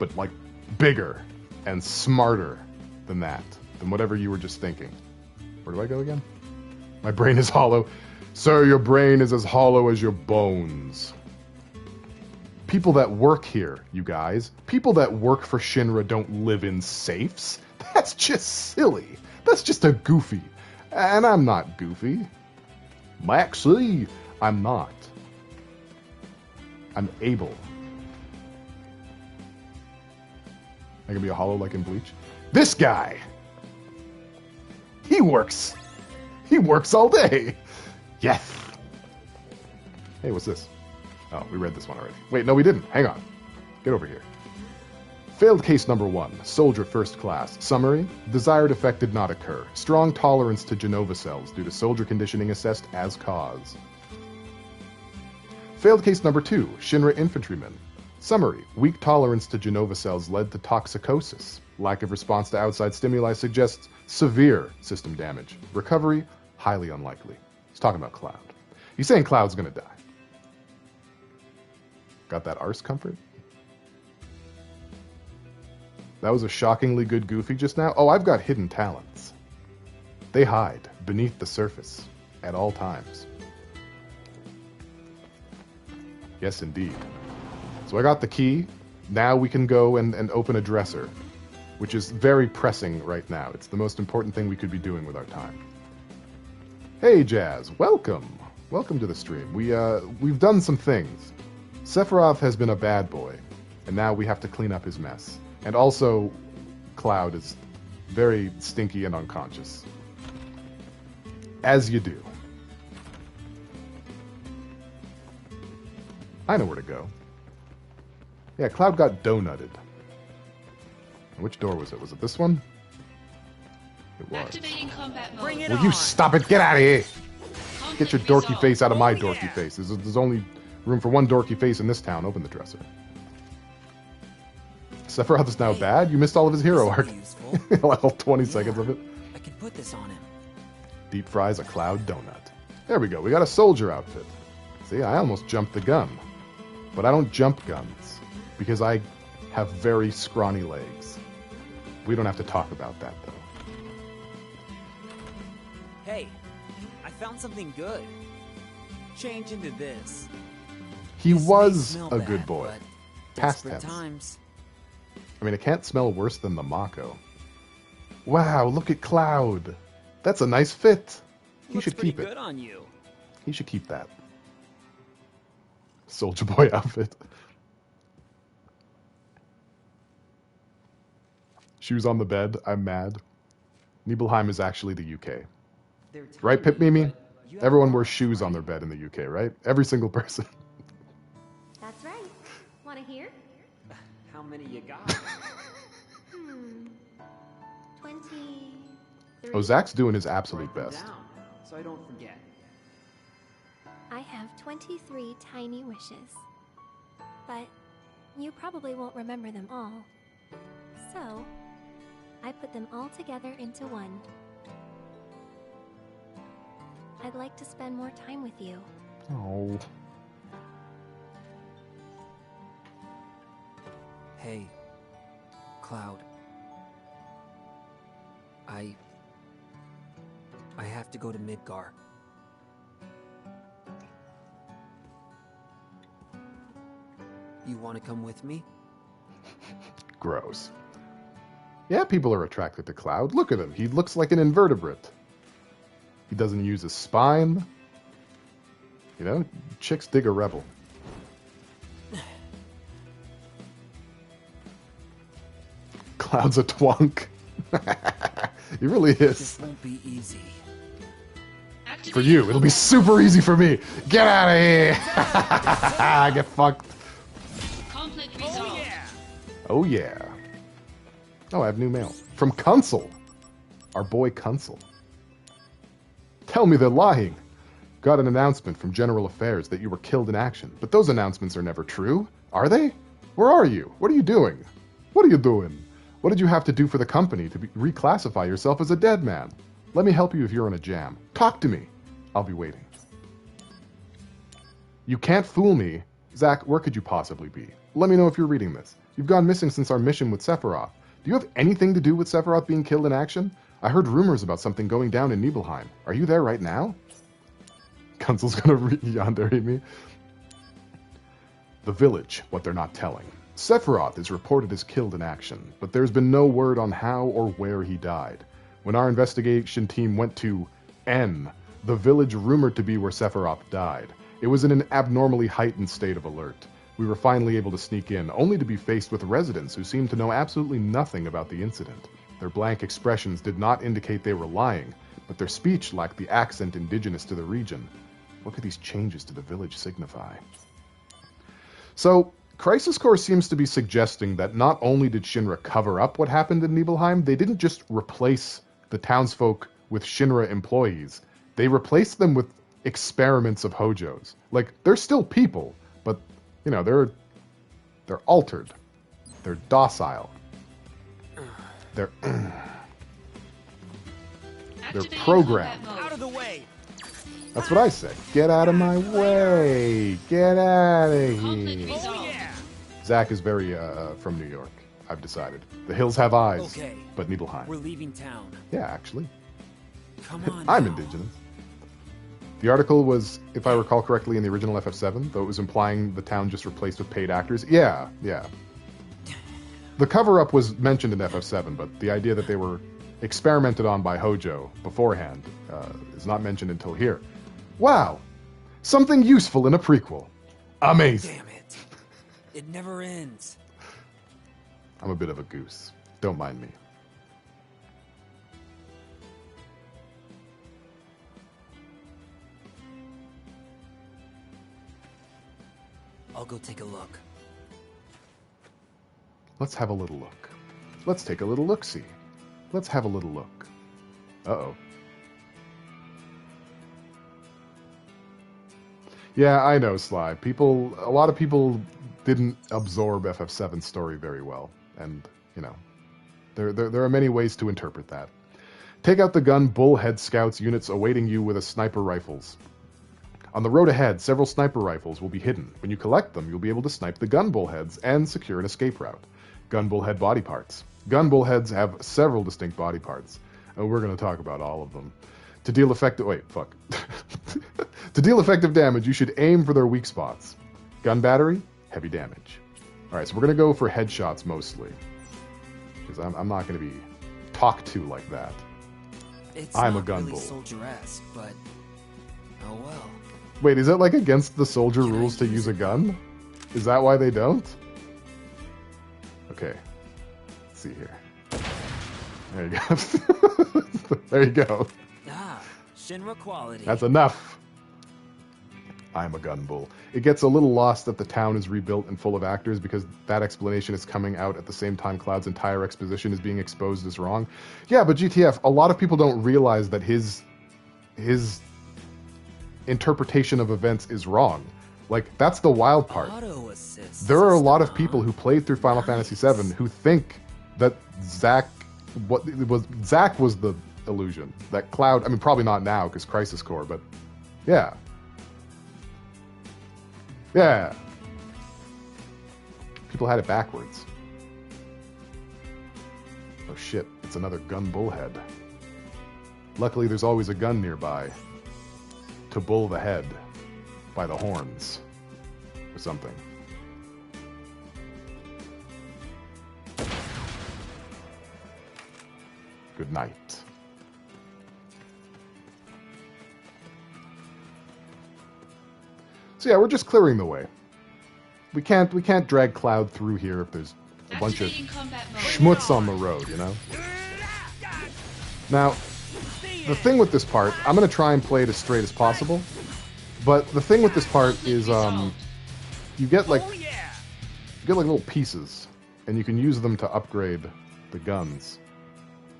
But like bigger and smarter than that. Than whatever you were just thinking. Where do I go again? My brain is hollow. Sir, your brain is as hollow as your bones. People that work here, you guys, people that work for Shinra don't live in safes. That's just silly. That's just a goofy. And I'm not goofy. Maxie, I'm not. I'm able. I can be a hollow like in Bleach. This guy! He works all day. Yes. Hey, what's this? Oh, we read this one already. Wait, no, we didn't. Hang on. Get over here. Failed case number 1. Soldier first class. Summary. Desired effect did not occur. Strong tolerance to Genova cells due to soldier conditioning assessed as cause. Failed case number 2. Shinra infantryman. Summary. Weak tolerance to Genova cells led to toxicosis. Lack of response to outside stimuli suggests severe system damage. Recovery, highly unlikely. He's talking about Cloud. He's saying Cloud's gonna die. Got that arse comfort? That was a shockingly good Goofy just now. Oh, I've got hidden talents. They hide beneath the surface at all times. Yes, indeed. So I got the key. Now we can go and open a dresser, which is very pressing right now. It's the most important thing we could be doing with our time. Hey, Jazz. Welcome. Welcome to the stream. We've done some things. Sephiroth has been a bad boy, and now we have to clean up his mess. And also, Cloud is very stinky and unconscious. As you do. I know where to go. Yeah, Cloud got donutted. Which door was it? Was it this one? It was. Activating combat mode. Bring it Will on. you stop it? Get out of here! Get your Conflict dorky resolved. face out of my Oh, dorky yeah. face. There's only room for one dorky face in this town. Open the dresser. Sephiroth is now Hey, bad? You missed all of his hero this'll arc. be useful. All 20 seconds of it. I can put this on him. Deep fries a cloud donut. There we go. We got a soldier outfit. See, I almost jumped the gun. But I don't jump guns. Because I have very scrawny legs. We don't have to talk about that, though. Hey, I found something good. Change into this. He This may was smell a bad, good boy. but Past desperate tense. times. I mean, it can't smell worse than the Mako. Wow, look at Cloud. That's a nice fit. He Looks should pretty keep it. good on you. He should keep that. Soldier Boy outfit. Shoes on the bed. I'm mad. Nibelheim is actually the UK. They're Right, Pip tiny, Mimi? but you have Everyone a wears lot, shoes on right? their bed in the UK, right? Every single person. That's right. Want to hear? How many you got? 23. Oh, Zack's doing his Write absolute them best. down, so I don't forget. I have 23 tiny wishes. But you probably won't remember them all. So, I put them all together into one. I'd like to spend more time with you. Oh. Hey, Cloud. I have to go to Midgar. You want to come with me? Gross. Yeah, people are attracted to Cloud. Look at him. He looks like an invertebrate. He doesn't use his spine. You know, chicks dig a rebel. Cloud's a twunk. He really is. This won't be easy. For you, it'll be super easy for me. Get out of here. Get fucked. Conflict Oh resolved. yeah! Oh, yeah. Oh, I have new mail. From Kunsel. Our boy Kunsel. Tell me they're lying. Got an announcement from General Affairs that you were killed in action. But those announcements are never true. Are they? Where are you? What are you doing? What are you doing? What did you have to do for the company to reclassify yourself as a dead man? Let me help you if you're in a jam. Talk to me. I'll be waiting. You can't fool me. Zack, where could you possibly be? Let me know if you're reading this. You've gone missing since our mission with Sephiroth. Do you have anything to do with Sephiroth being killed in action? I heard rumors about something going down in Nibelheim. Are you there right now? Kunzel's gonna yandere me. The village, what they're not telling. Sephiroth is reported as killed in action, but there's been no word on how or where he died. When our investigation team went to N, the village rumored to be where Sephiroth died, it was in an abnormally heightened state of alert. We were finally able to sneak in, only to be faced with residents who seemed to know absolutely nothing about the incident. Their blank expressions did not indicate they were lying, but their speech lacked the accent indigenous to the region. What could these changes to the village signify? So, Crisis Core seems to be suggesting that not only did Shinra cover up what happened in Nibelheim, they didn't just replace the townsfolk with Shinra employees. They replaced them with experiments of Hojos. Like, they're still people, but, you know, they're altered. They're docile. They're Activating programmed. combat mode. Out of the way! That's what I say. Get out of my way. Get out of Conflict here. Oh resolved. yeah! Zack is very from New York. I've decided. The hills have eyes, Okay. but Nibelheim. We're leaving town. Yeah, actually. Come on I'm now. indigenous. The article was, if I recall correctly, in the original FF7, though it was implying the town just replaced with paid actors. Yeah. The cover-up was mentioned in FF7, but the idea that they were experimented on by Hojo beforehand is not mentioned until here. Wow! Something useful in a prequel. Amazing. Damn it. It never ends. I'm a bit of a goose. Don't mind me. I'll go take a look. Let's have a little look. Let's take a little look-see. Let's have a little look. Uh-oh. Yeah, I know, Sly. A lot of people didn't absorb FF7's story very well. and you know, there are many ways to interpret that. Take out the gun Bullhead Scouts units awaiting you with a sniper rifles. On the road ahead, several sniper rifles will be hidden. When you collect them, you'll be able to snipe the gun bullheads and secure an escape route. Gun bullhead body parts. Gun bullheads have several distinct body parts. We're going to talk about all of them. To deal effective... Wait, fuck. To deal effective damage, you should aim for their weak spots. Gun battery, heavy damage. Alright, so we're going to go for headshots mostly. Because I'm not going to be talked to like that. I'm a gun bull. Soldier-esque, but oh well. Wait, is it like against the soldier rules to use a gun? Is that why they don't? Okay. Let's see here. There you go. There you go. Ah, Shinra quality. That's enough. I'm a gun bull. It gets a little lost that the town is rebuilt and full of actors because that explanation is coming out at the same time Cloud's entire exposition is being exposed as wrong. Yeah, but GTF, a lot of people don't realize that his interpretation of events is wrong. Like, that's the wild part. There are a lot of people who played through Final Fantasy VII who think that Zack was the illusion. That Cloud, I mean, probably not now because Crisis Core, but yeah. Yeah. People had it backwards. Oh shit, it's another gun bullhead. Luckily, there's always a gun nearby. To bull the head by the horns or something. Good night. So yeah, we're just clearing the way. We can't drag Cloud through here if there's a bunch of schmutz on the road, you know? Now, the thing with this part, I'm going to try and play it as straight as possible, but the thing with this part is you get like little pieces, and you can use them to upgrade the guns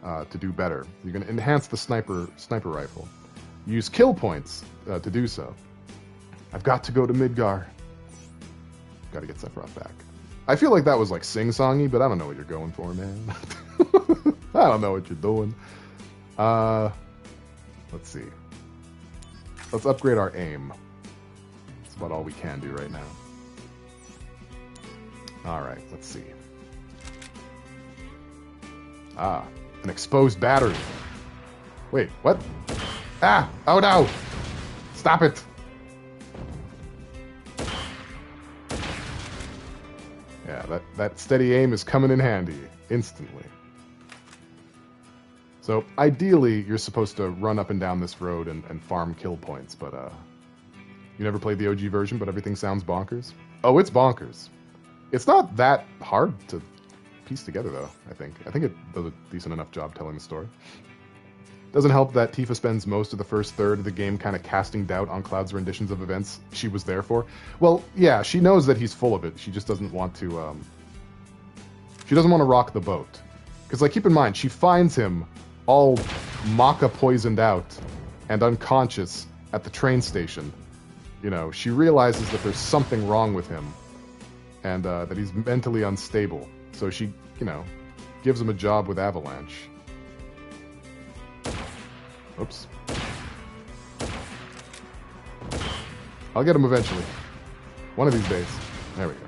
to do better. You can enhance the sniper rifle. Use kill points to do so. I've got to go to Midgar. Got to get Sephiroth back. I feel like that was like sing-songy, but I don't know what you're going for, man. I don't know what you're doing. Let's see. Let's upgrade our aim. That's about all we can do right now. Alright, let's see. Ah, an exposed battery. Wait, what? Ah! Oh no! Stop it! Yeah, that steady aim is coming in handy, instantly. So, ideally, you're supposed to run up and down this road and farm kill points, but, you never played the OG version, but everything sounds bonkers? Oh, it's bonkers. It's not that hard to piece together, though, I think. I think it does a decent enough job telling the story. Doesn't help that Tifa spends most of the first third of the game kind of casting doubt on Cloud's renditions of events she was there for. Well, yeah, she knows that he's full of it. She just doesn't want to, she doesn't want to rock the boat. Because, like, keep in mind, she finds him all maca poisoned out and unconscious at the train station. You know, she realizes that there's something wrong with him and that he's mentally unstable. So she, you know, gives him a job with Avalanche. Oops. I'll get him eventually. One of these days. There we go.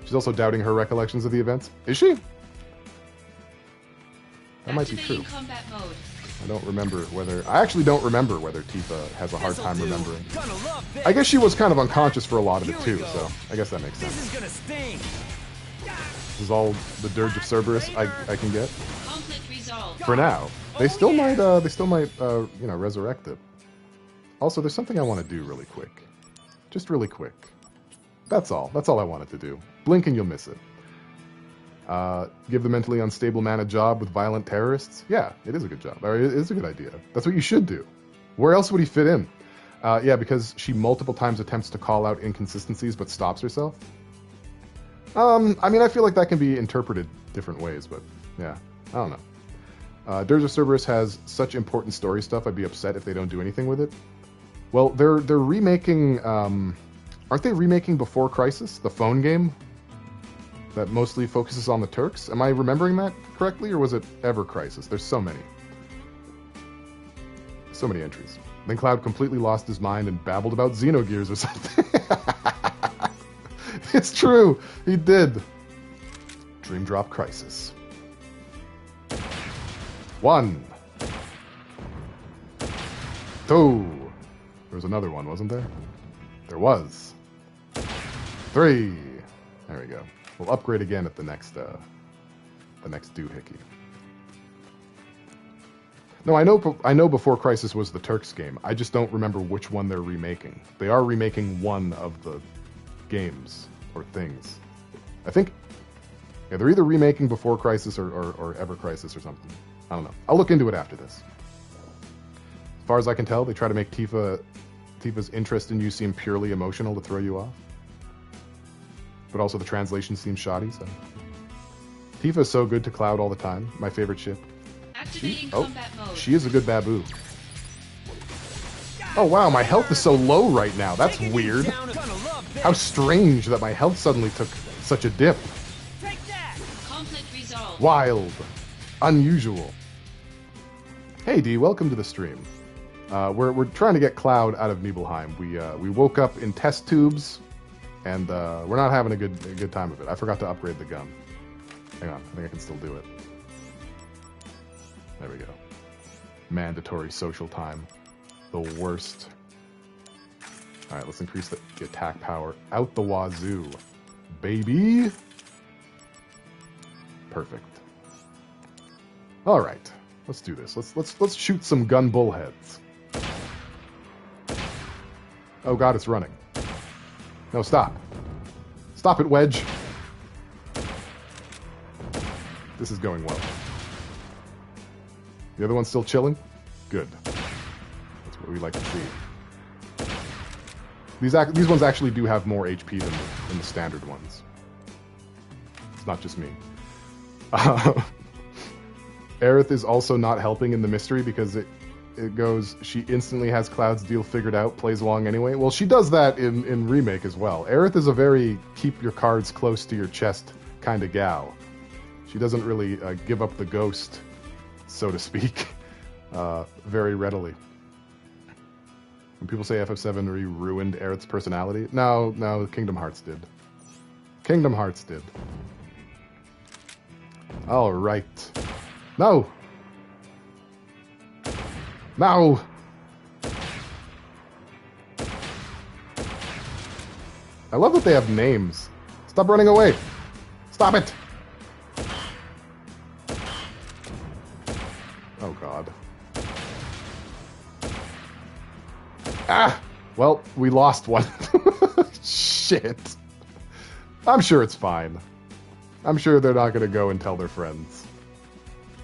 She's also doubting her recollections of the events. Is she? That might be true. I don't remember whether... I actually don't remember whether Tifa has a hard time remembering. I guess she was kind of unconscious for a lot of it too, so I guess that makes sense. This is all the Dirge of Cerberus I can get. For now. They still might, you know, resurrect it. Also, there's something I want to do really quick. Just really quick. That's all. That's all I wanted to do. Blink and you'll miss it. Give the mentally unstable man a job with violent terrorists? Yeah, it is a good job. Or it is a good idea. That's what you should do. Where else would he fit in? Yeah, because she multiple times attempts to call out inconsistencies but stops herself. I mean, I feel like that can be interpreted different ways, but yeah, I don't know. Dirge of Cerberus has such important story stuff, I'd be upset if they don't do anything with it. Well, they're remaking, aren't they remaking Before Crisis, the phone game? that mostly focuses on the Turks. Am I remembering that correctly, or was it Ever Crisis? There's so many. So many entries. Then Cloud completely lost his mind and babbled about Xenogears or something. It's true! He did. Dream Drop Crisis. 1. 2. There was another one, wasn't there? There was. 3. There we go. We'll upgrade again at the next doohickey. No, I know Before Crisis was the Turks game. I just don't remember which one they're remaking. They are remaking one of the games or things. I think they're either remaking Before Crisis or Ever Crisis or something. I don't know. I'll look into it after this. As far as I can tell, they try to make Tifa's interest in you seem purely emotional to throw you off. But also the translation seems shoddy, so. Tifa's so good to Cloud all the time. My favorite ship. Activating combat mode. She is a good Babu. Oh wow, my health is so low right now. That's weird. How strange that my health suddenly took such a dip. Conflict resolved. Wild. Unusual. Hey D, welcome to the stream. We're trying to get Cloud out of Nibelheim. We woke up in test tubes, and we're not having a good time of it. I forgot to upgrade the gun. Hang on, I think I can still do it. There we go. Mandatory social time. The worst. Alright, let's increase the attack power out the wazoo. Baby! Perfect. Alright, let's do this. Let's shoot some gun bullheads. Oh god, it's running. No, stop. Stop it, Wedge. This is going well. The other one's still chilling? Good. That's what we like to see. These ones actually do have more HP than the standard ones. It's not just me. Aerith is also not helping in the mystery because it goes, she instantly has Cloud's deal figured out, plays along anyway. Well, she does that in Remake as well. Aerith is a very keep your cards close to your chest kind of gal. She doesn't really give up the ghost, so to speak, very readily. When people say FF7 ruined Aerith's personality, no, Kingdom Hearts did. Kingdom Hearts did. All right. No! No! I love that they have names. Stop running away! Stop it! Oh god. Ah! Well, we lost one. Shit. I'm sure it's fine. I'm sure they're not gonna go and tell their friends.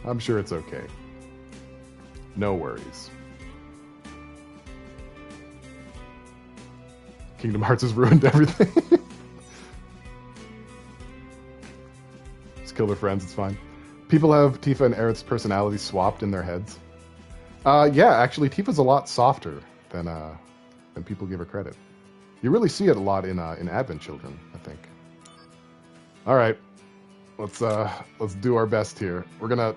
I'm sure it's okay. No worries. Kingdom Hearts has ruined everything. Just kill their friends, it's fine. People have Tifa and Aerith's personalities swapped in their heads. Yeah, actually, Tifa's a lot softer than people give her credit. You really see it a lot in Advent Children, I think. All right, let's do our best here. We're gonna,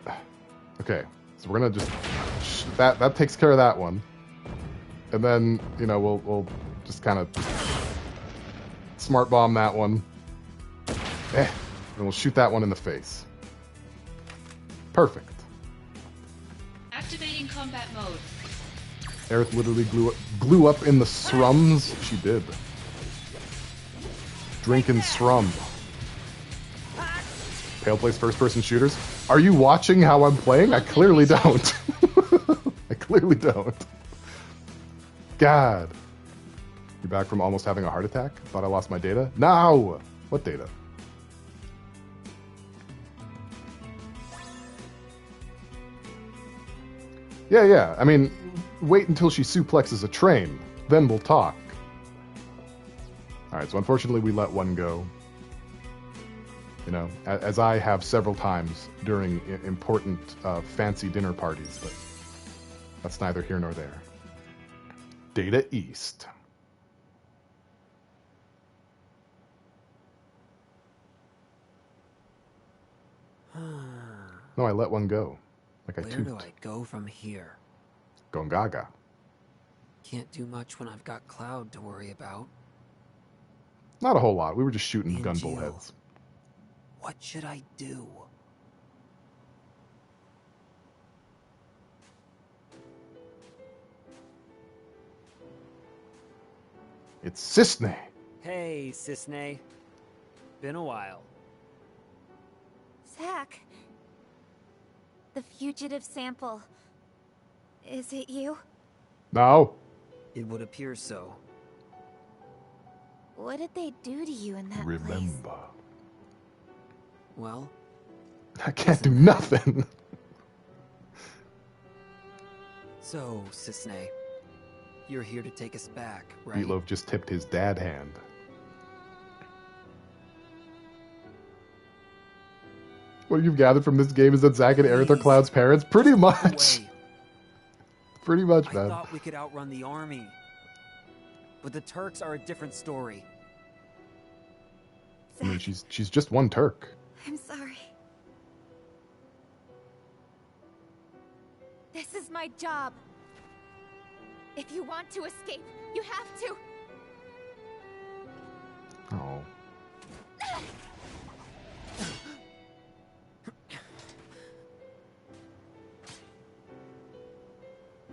okay, so we're gonna just that takes care of that one, and then we'll just kind of smart bomb that one, and we'll shoot that one in the face. Perfect. Activating combat mode. Aerith literally glue up in the srums. She did. Drinking srum. Pale plays first-person shooters. Are you watching how I'm playing? I clearly don't. I clearly don't. God. You're back from almost having a heart attack? Thought I lost my data? No! What data? Yeah. I mean, wait until she suplexes a train. Then we'll talk. Alright, so unfortunately we let one go. As I have several times during important fancy dinner parties, but that's neither here nor there. Data East. No, I let one go. Like I Where toot. do I go from here? Gongaga. Can't do much when I've got Cloud to worry about. Not a whole lot. We were just shooting And gunbull you. heads. What should I do? It's Cisne. Hey, Cisne. Been a while. Zack. The fugitive sample. Is it you? No. It would appear so. What did they do to you in that place? Remember. Well, I can't do nothing. so, Cisne, you're here to take us back, right? Meatloaf just tipped his dad hand. What you've gathered from this game is that Zack and Aerith are Cloud's parents? Pretty much. Away. Pretty much, I man. thought we could outrun the army. But the Turks are a different story. I mean, she's just one Turk. I'm sorry. This is my job. If you want to escape, you have to. Oh.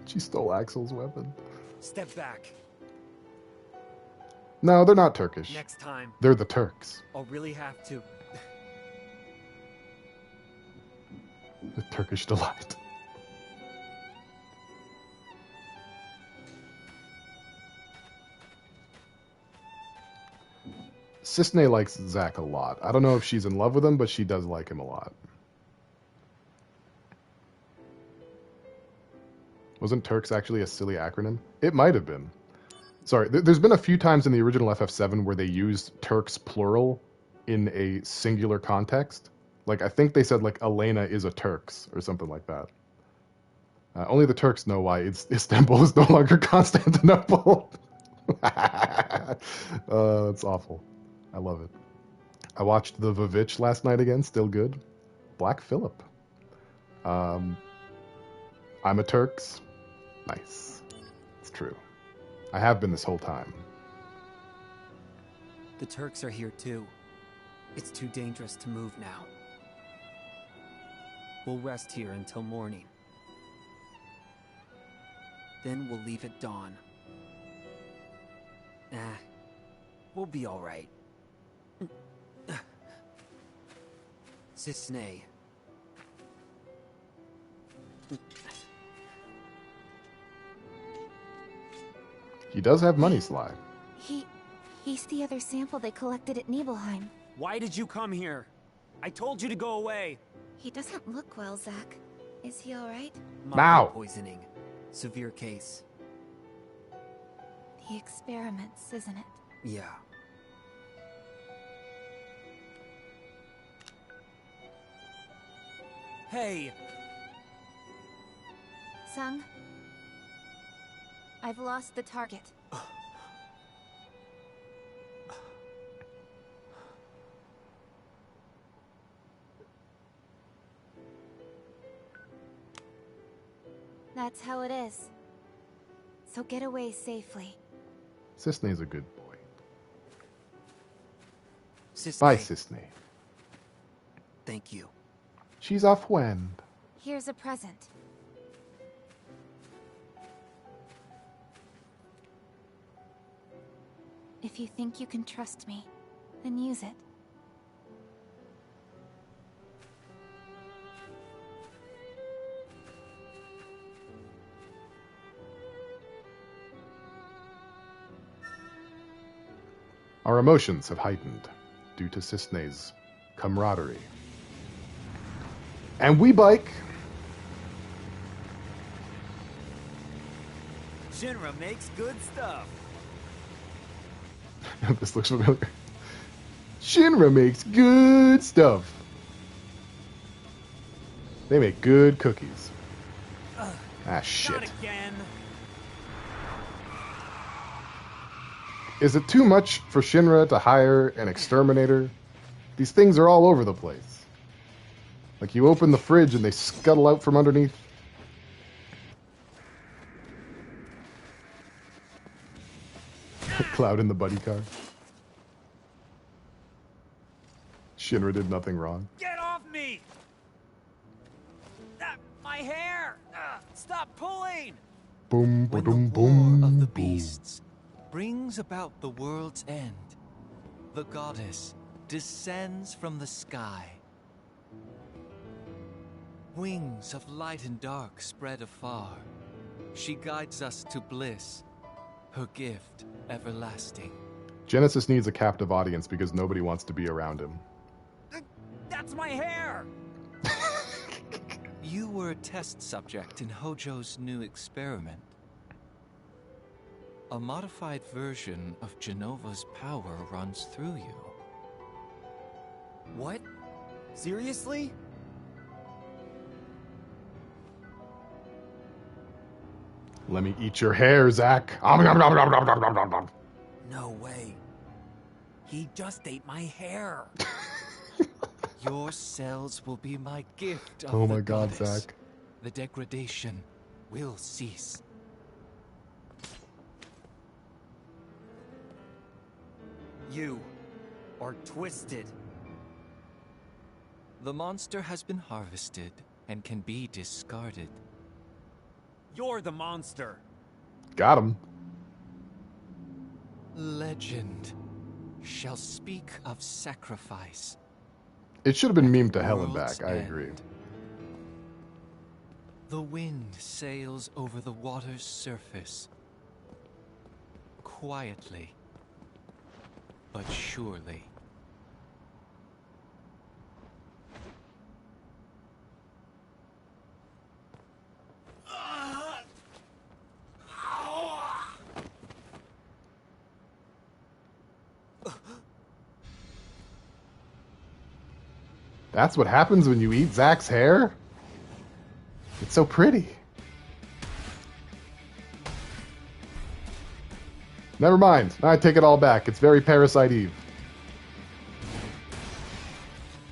She stole Axel's weapon. Step back. No, they're not Turkish. Next time, They're the Turks. I'll really have to. The Turkish delight. Cisne likes Zack a lot. I don't know if she's in love with him, but she does like him a lot. Wasn't Turks actually a silly acronym? It might have been. Sorry, there's been a few times in the original FF7 where they used Turks plural in a singular context. Like, I think they said, like, Elena is a Turks, or something like that. Only the Turks know why Istanbul is no longer Constantinople. It's awful. I love it. I watched the Vavitch last night again, still good. Black Phillip. I'm a Turks. Nice. It's true. I have been this whole time. The Turks are here too. It's too dangerous to move now. We'll rest here until morning. Then we'll leave at dawn. We'll be all right. Cisne. He does have money, Sly. He's the other sample they collected at Nibelheim. Why did you come here? I told you to go away. He doesn't look well, Zack. Is he alright? Now. Poisoning. Severe case. The experiments, isn't it? Yeah. Hey, Sung? I've lost the target. That's how it is. So get away safely. Cisne's a good boy. Cisne. Bye, Cisne. Thank you. She's a friend. Here's a present. If you think you can trust me, then use it. Our emotions have heightened due to Cisne's camaraderie. And we bike. Shinra makes good stuff. This looks familiar. Shinra makes good stuff. They make good cookies. Ah, shit. Not again. Is it too much for Shinra to hire an exterminator? These things are all over the place. Like you open the fridge and they scuttle out from underneath. Cloud in the buddy car. Shinra did nothing wrong. Get off me! My hair! Stop pulling! Boom, When boom, the boom. war of the boom. beasts brings about the world's end, the goddess descends from the sky. Wings of light and dark spread afar. She guides us to bliss, her gift everlasting. Genesis needs a captive audience because nobody wants to be around him. That's my hair! You were a test subject in Hojo's new experiment. A modified version of Genova's power runs through you. What? Seriously? Let me eat your hair, Zack. No way. He just ate my hair. Your cells will be my gift of Oh the my god, goddess. Zack. The degradation will cease. You are twisted. The monster has been harvested and can be discarded. You're the monster. Got him. Legend shall speak of sacrifice. It should have been memed to hell and World's back. I end. agree. The wind sails over the water's surface. Quietly, but surely. That's what happens when you eat Zack's hair? It's so pretty. Never mind. I take it all back. It's very Parasite Eve.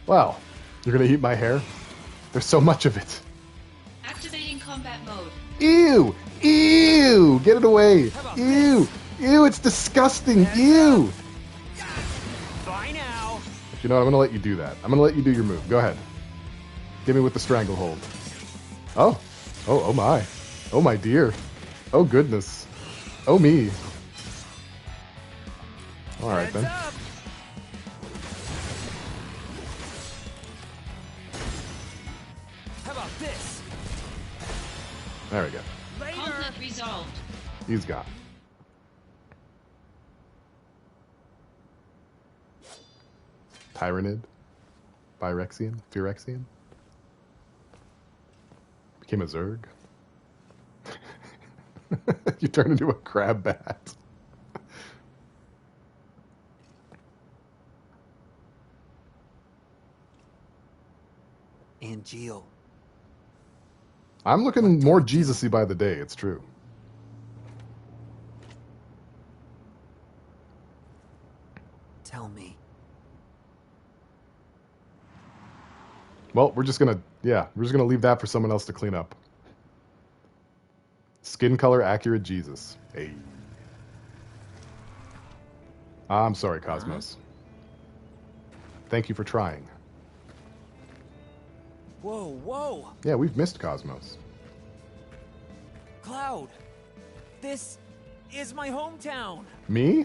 Well, you're gonna eat my hair? There's so much of it. Activating combat mode. Ew! Ew! Get it away! Ew! Ew, it's disgusting! Ew! Bye now. You know what? I'm gonna let you do that. I'm gonna let you do your move. Go ahead. Give me with the stranglehold. Oh. Oh my. Oh my dear. Oh goodness. Oh me. Alright then. Heads up. How about this? There we go. Later. Conflict resolved. He's gone. Tyrannid? Phyrexian? Phyrexian? Became a Zerg? You turn into a crab bat. Angeal. I'm looking more Jesus-y by the day, it's true. Tell me. Well, we're just gonna leave that for someone else to clean up. Skin color accurate Jesus. Hey. I'm sorry, Cosmos. Thank you for trying. Whoa, whoa. Yeah, we've missed Cosmos. Cloud. This is my hometown. Me?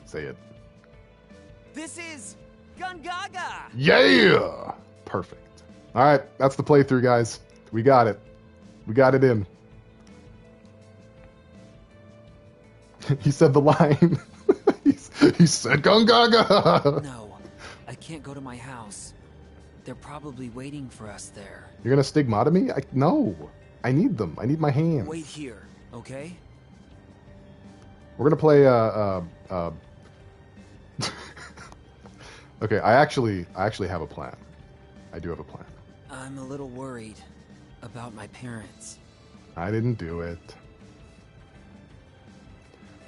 Say it. This is Gungaga. Yeah! Perfect. Alright, that's the playthrough, guys. We got it. We got it in. He said the line. he said Gungaga! No, I can't go to my house. They're probably waiting for us there. You're gonna stigmata me? No. I need them. I need my hands. Wait here, okay? We're gonna play Okay, I actually have a plan. I do have a plan. I'm a little worried about my parents. I didn't do it.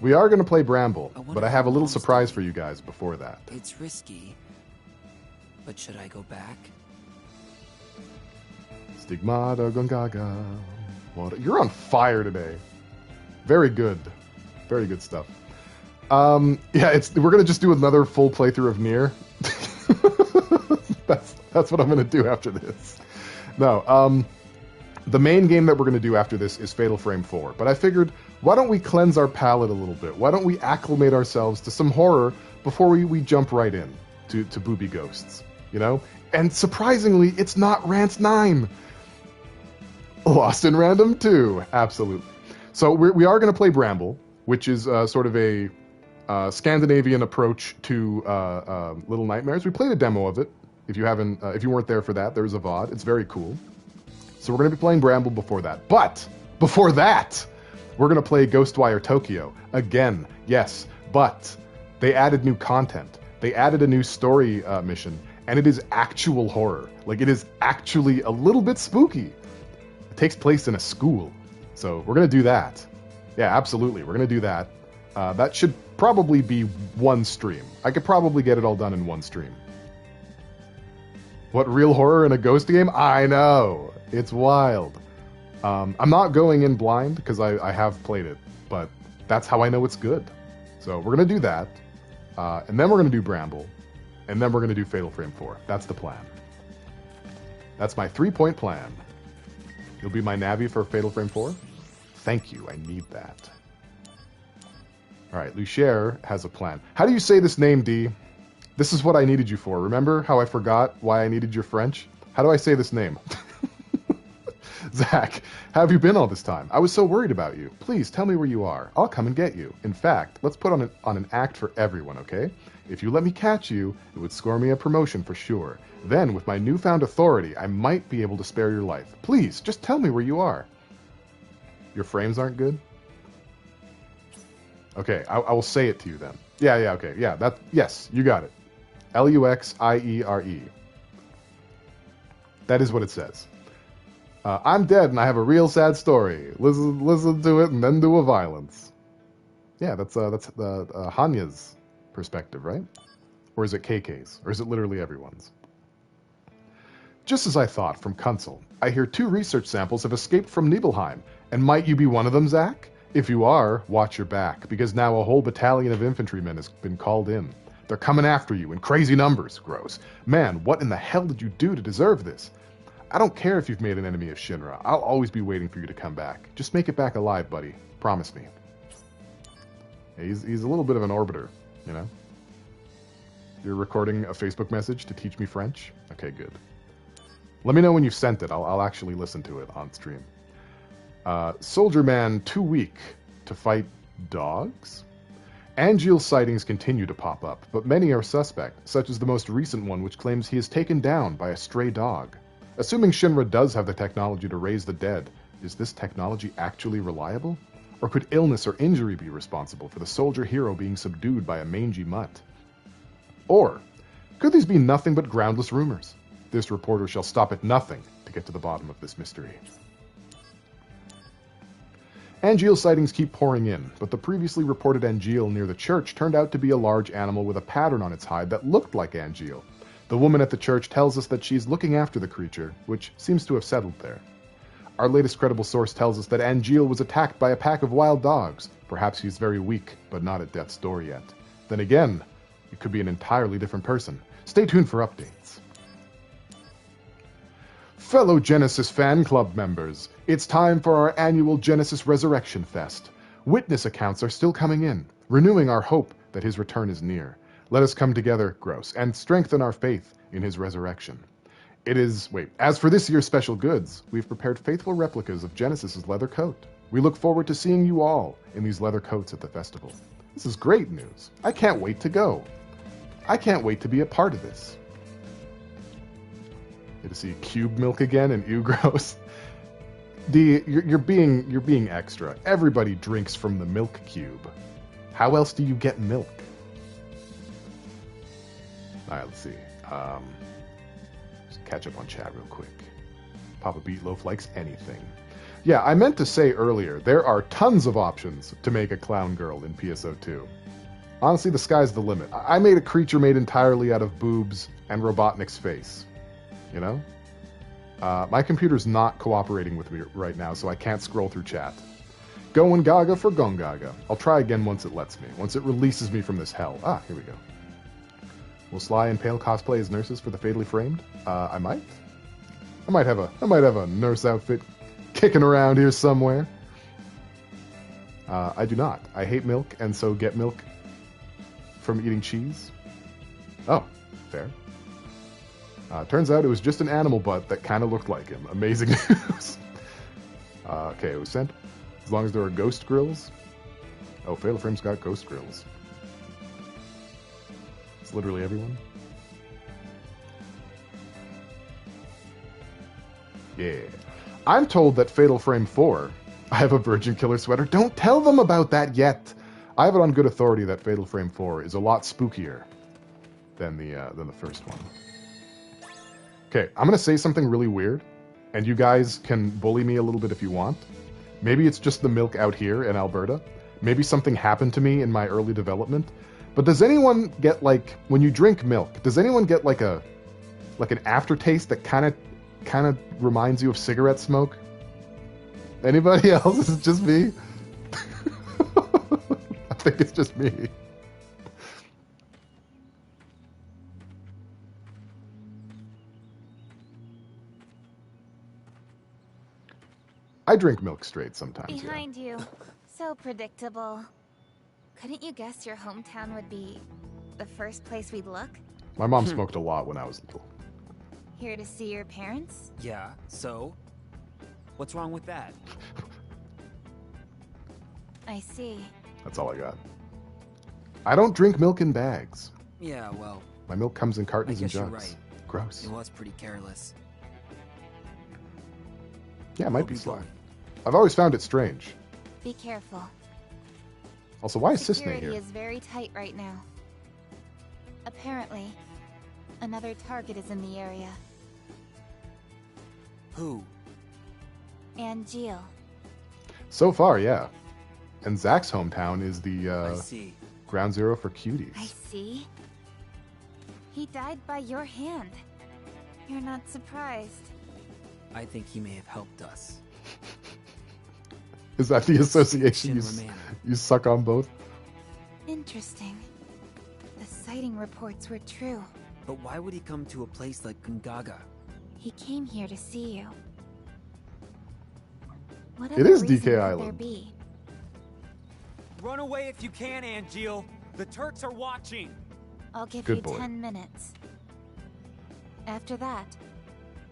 We are gonna play Bramble, but I have a little surprise for you guys before that. It's risky, but should I go back? Stigmata Gongaga. You're on fire today. Very good. Very good stuff. Yeah, we're gonna just do another full playthrough of Nier. That's what I'm gonna do after this. No, the main game that we're gonna do after this is Fatal Frame 4. But I figured, why don't we cleanse our palate a little bit? Why don't we acclimate ourselves to some horror before we jump right in to booby ghosts? You know? And surprisingly, it's not Rance 9. Lost in Random 2. Absolutely. So we are going to play Bramble, which is sort of a Scandinavian approach to Little Nightmares. We played a demo of it. If you weren't there for that, there's a VOD. It's very cool. So we're going to be playing Bramble before that. But before that, we're going to play Ghostwire Tokyo again. Yes, but they added new content. They added a new story mission, and it is actual horror. Like, it is actually a little bit spooky. It takes place in a school. So we're going to do that. Yeah, absolutely. We're going to do that. That should probably be one stream. I could probably get it all done in one stream. What, real horror in a ghost game? I know. It's wild. I'm not going in blind because I have played it, but that's how I know it's good. So we're going to do that. And then we're going to do Bramble. And then we're going to do Fatal Frame 4. That's the plan. That's my 3-point plan. You'll be my Navi for Fatal Frame 4? Thank you, I need that. Alright, Lucier has a plan. How do you say this name, D? This is what I needed you for. Remember how I forgot why I needed your French? How do I say this name? Zack, how have you been all this time? I was so worried about you. Please tell me where you are. I'll come and get you. In fact, let's put on an act for everyone, okay? If you let me catch you, it would score me a promotion for sure. Then, with my newfound authority, I might be able to spare your life. Please, just tell me where you are. Your frames aren't good? Okay, I will say it to you then. Yeah, okay. Yeah, yes, you got it. Luxiere. That is what it says. I'm dead and I have a real sad story. Listen to it and then do a violence. Yeah, that's Hanya's perspective, right? Or is it KK's? Or is it literally everyone's? Just as I thought, from Kunzel, I hear 2 research samples have escaped from Nibelheim. And might you be one of them, Zack? If you are, watch your back, because now a whole battalion of infantrymen has been called in. They're coming after you in crazy numbers, Gross. Man, what in the hell did you do to deserve this? I don't care if you've made an enemy of Shinra. I'll always be waiting for you to come back. Just make it back alive, buddy. Promise me. Yeah, he's a little bit of an orbiter, you know? You're recording a Facebook message to teach me French? Okay, good. Let me know when you've sent it. I'll actually listen to it on stream. Soldier Man too weak to fight dogs? Angeal sightings continue to pop up, but many are suspect, such as the most recent one which claims he is taken down by a stray dog. Assuming Shinra does have the technology to raise the dead, is this technology actually reliable? Or could illness or injury be responsible for the soldier hero being subdued by a mangy mutt? Or could these be nothing but groundless rumors? This reporter shall stop at nothing to get to the bottom of this mystery. Angeal sightings keep pouring in, but the previously reported Angeal near the church turned out to be a large animal with a pattern on its hide that looked like Angeal. The woman at the church tells us that she's looking after the creature, which seems to have settled there. Our latest credible source tells us that Angeal was attacked by a pack of wild dogs. Perhaps he's very weak, but not at death's door yet. Then again, it could be an entirely different person. Stay tuned for updates. Fellow Genesis fan club members, it's time for our annual Genesis Resurrection Fest. Witness accounts are still coming in, renewing our hope that his return is near. Let us come together, Gross, and strengthen our faith in his resurrection. As for this year's special goods, we've prepared faithful replicas of Genesis's leather coat. We look forward to seeing you all in these leather coats at the festival. This is great news. I can't wait to go. I can't wait to be a part of this. Get to see cube milk again and ew, gross. You're being extra. Everybody drinks from the milk cube. How else do you get milk? All right, let's see. Just catch up on chat real quick. Papa Beatloaf likes anything. Yeah, I meant to say earlier, there are tons of options to make a clown girl in PSO2. Honestly, the sky's the limit. I made a creature made entirely out of boobs and Robotnik's face. You know? My computer's not cooperating with me right now, so I can't scroll through chat. Going Gaga for Gongaga. I'll try again once it lets me. Once it releases me from this hell. Ah, here we go. Will Sly and Pale cosplay as nurses for the Fatally Framed? I might. I might have a nurse outfit kicking around here somewhere. I do not. I hate milk, and so get milk from eating cheese. Oh, fair. Turns out it was just an animal butt that kind of looked like him. Amazing news. Okay, it was sent. As long as there are ghost grills. Oh, Fatal Frame's got ghost grills. It's literally everyone. Yeah. I'm told that Fatal Frame 4, I have a Virgin Killer sweater. Don't tell them about that yet. I have it on good authority that Fatal Frame 4 is a lot spookier than the first one. Okay, I'm going to say something really weird, and you guys can bully me a little bit if you want. Maybe it's just the milk out here in Alberta. Maybe something happened to me in my early development. But does anyone get, like, when you drink milk, does anyone get like an aftertaste that kind of reminds you of cigarette smoke? Anybody else? Is it just me? I think it's just me. I drink milk straight sometimes. Behind you. So predictable. Couldn't you guess your hometown would be the first place we'd look? My mom smoked a lot when I was little. Here to see your parents? Yeah, so? What's wrong with that? I see. That's all I got. I don't drink milk in bags. Yeah, well... My milk comes in cartons and I guess jugs. you're right. Gross. It was pretty careless. Yeah, it might be Sly. I've always found it strange. Be careful. Also, why is Cisne Security here? is very tight right now. Apparently, another target is in the area. Who? Angeal. So far, yeah. And Zack's hometown is the I see. ground zero for cuties. I see. He died by your hand. You're not surprised. I think he may have helped us. Is that the association Shinra you suck on both? Interesting. The sighting reports were true. But why would he come to a place like Gungaga? He came here to see you. What It other is reason DK could there Island. be? Run away if you can, Angeal. The Turks are watching. I'll give Good you boy. 10 minutes. After that,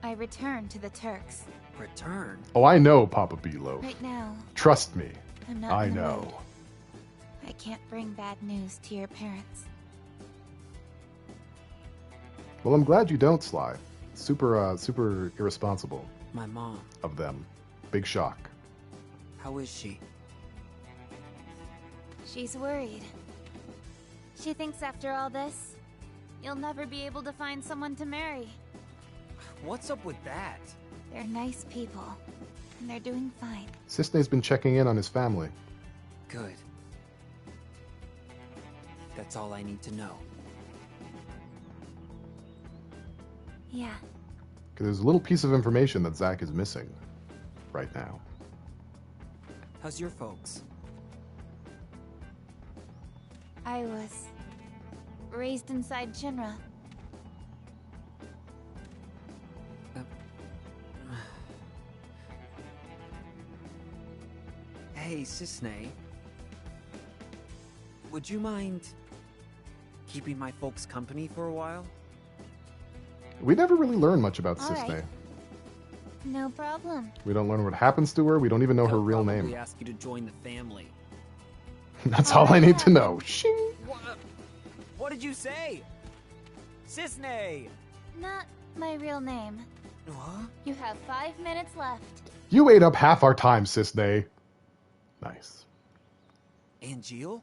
I return to the Turks. Return? Oh, I know, Papa Below. Right now, Trust me. I'm not I in the know. mood. I can't bring bad news to your parents. Well, I'm glad you don't, Sly. Super irresponsible My mom. of them. Big shock. How is she? She's worried. She thinks after all this, you'll never be able to find someone to marry. What's up with that? They're nice people, and they're doing fine. Cisne's been checking in on his family. Good. That's all I need to know. Yeah. 'Cause there's a little piece of information that Zack is missing right now. How's your folks? I was raised inside Shinra. Hey, Cisne. Would you mind keeping my folks company for a while? We never really learn much about All Cisne. right. No problem. We don't learn what happens to her. We don't even know her They'll real probably name. ask you to join the family. That's all I need to know. Shing. What did you say? Cisne! Not my real name. Huh? You have 5 minutes left. You ate up half our time, Cisne. Nice. Angeal?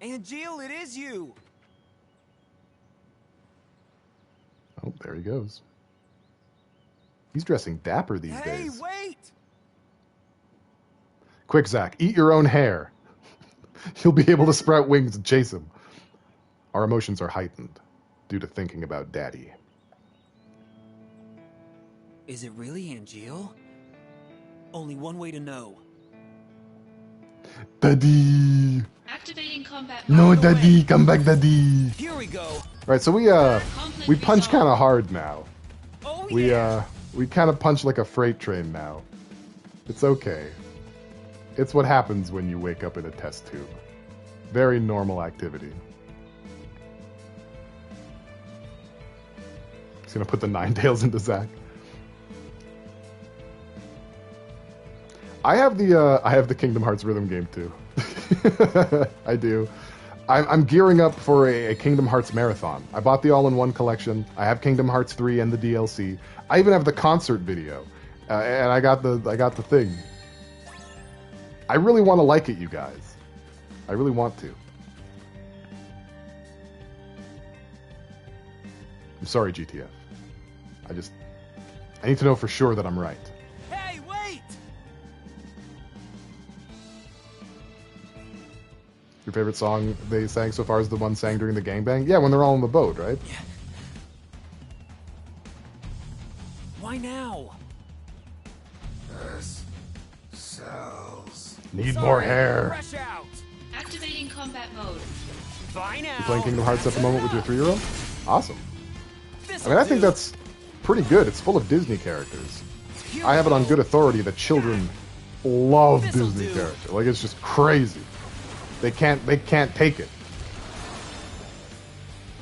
Angeal, it is you! Oh, there he goes. He's dressing dapper these Hey, days. wait! Quick, Zack, eat your own hair. You'll be able to sprout wings and chase him. Our emotions are heightened due to thinking about Daddy. Is it really Angeal? Only one way to know. Daddy! Activating combat No, mode. Daddy! Come back, Daddy! Here we go. Right, so we punch kind of hard now. Oh, We kind of punch like a freight train now. It's okay. It's what happens when you wake up in a test tube. Very normal activity. He's gonna put the Ninetales into Zack. I have the Kingdom Hearts rhythm game too. I do. I'm gearing up for a Kingdom Hearts marathon. I bought the all-in-one collection. I have Kingdom Hearts 3 and the DLC. I even have the concert video, and I got the thing. I really want to like it, you guys. I really want to. I'm sorry, GTF. I need to know for sure that I'm right. Hey, wait! Your favorite song they sang so far is the one sang during the gangbang? Yeah, when they're all on the boat, right? Yeah. Why now? Cells. Need more hair. Fresh out! Activating combat mode. Bye now! You playing Kingdom Hearts at the moment with your 3-year-old? Awesome. I mean, I think that's pretty good. It's full of Disney characters. I have it on good authority that children love Disney characters. Like, it's just crazy. They can't take it.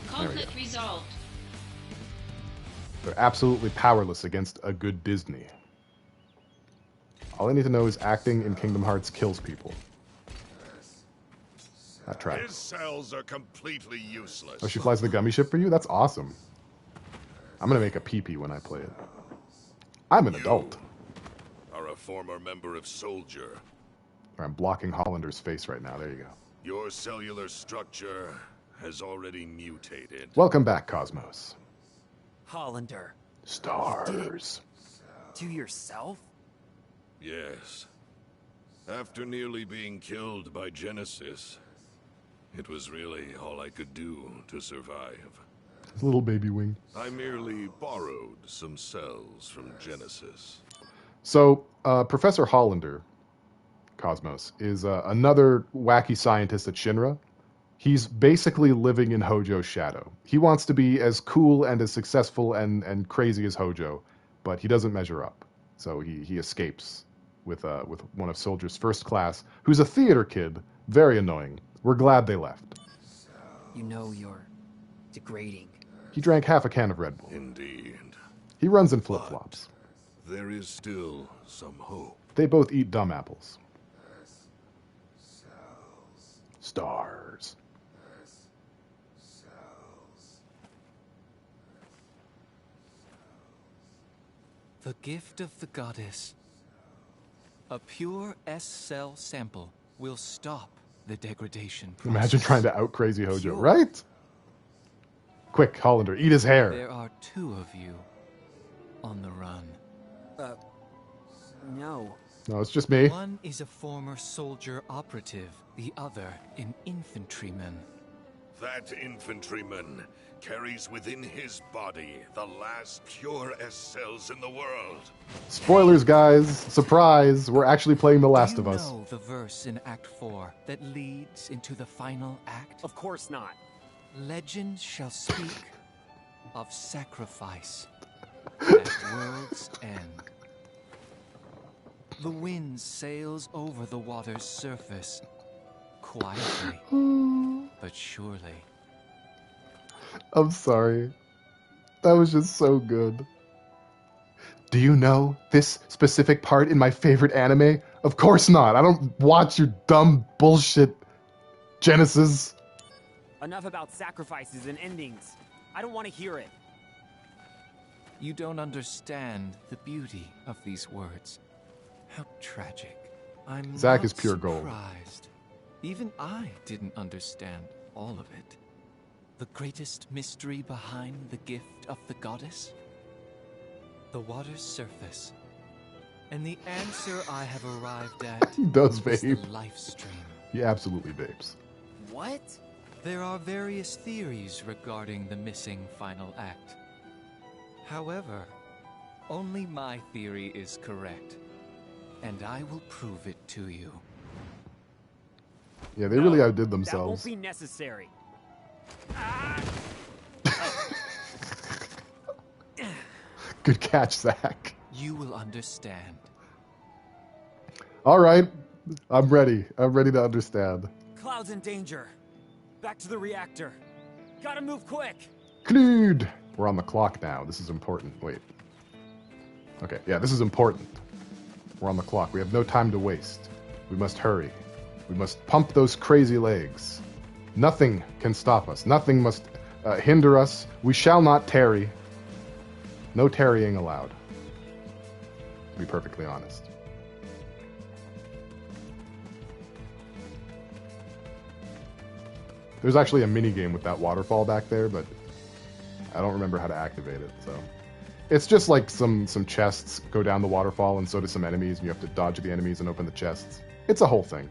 Conflict resolved. They're absolutely powerless against a good Disney. All I need to know is acting in Kingdom Hearts kills people. That His tracks. cells are completely useless. Oh, she flies the gummy ship for you? That's awesome. I'm gonna make a pee-pee when I play it. I'm an adult. Are a former member of Soldier. Or I'm blocking Hollander's face right now. There you go. Your cellular structure has already mutated. Welcome back, Cosmos. Hollander. Stars. To yourself? Yes. After nearly being killed by Genesis, it was really all I could do to survive. His little baby wing. I merely borrowed some cells from Genesis. So, Professor Hollander, Cosmos, is another wacky scientist at Shinra. He's basically living in Hojo's shadow. He wants to be as cool and as successful and crazy as Hojo, but he doesn't measure up. So he escapes with one of Soldier's first class, who's a theater kid. Very annoying. We're glad they left. You know you're degrading. He drank half a can of Red Bull. Indeed. He runs in flip-flops. There is still some hope. They both eat dumb apples. Stars. The gift of the goddess. A pure S-cell sample will stop the degradation process. Imagine trying to out crazy Hojo, right? Quick, Hollander, eat his hair. There are two of you on the run. No. No, it's just me. One is a former soldier operative, the other an infantryman. That infantryman carries within his body the last pure S cells in the world. Spoilers, guys. Surprise. We're actually playing The Last of Us. Do you know the verse in Act 4 that leads into the final act? Of course not. Legend shall speak of sacrifice at world's end. The wind sails over the water's surface, quietly, but surely. I'm sorry. That was just so good. Do you know this specific part in my favorite anime? Of course not. I don't watch your dumb bullshit, Genesis. Enough about sacrifices and endings. I don't want to hear it. You don't understand the beauty of these words. How tragic. I'm Zack not is pure gold. surprised. Even I didn't understand all of it. The greatest mystery behind the gift of the goddess? The water's surface. And the answer I have arrived at He does is the vape. life stream. He absolutely vapes. What? There are various theories regarding the missing final act. However, Only my theory is correct. And I will prove it to you. Yeah, they really outdid That won't themselves. be necessary. Good catch, Zack. You will understand. All right, I'm ready. I'm ready to understand. Cloud's in danger. Back to the reactor. Gotta move quick. Clued. We're on the clock now. This is important. Wait. Okay, yeah, this is important. We're on the clock. We have no time to waste. We must hurry. We must pump those crazy legs. Nothing can stop us. Nothing must hinder us. We shall not tarry. No tarrying allowed. To be perfectly honest. There's actually a mini game with that waterfall back there, but I don't remember how to activate it, so. It's just like some chests go down the waterfall, and so do some enemies, and you have to dodge the enemies and open the chests. It's a whole thing.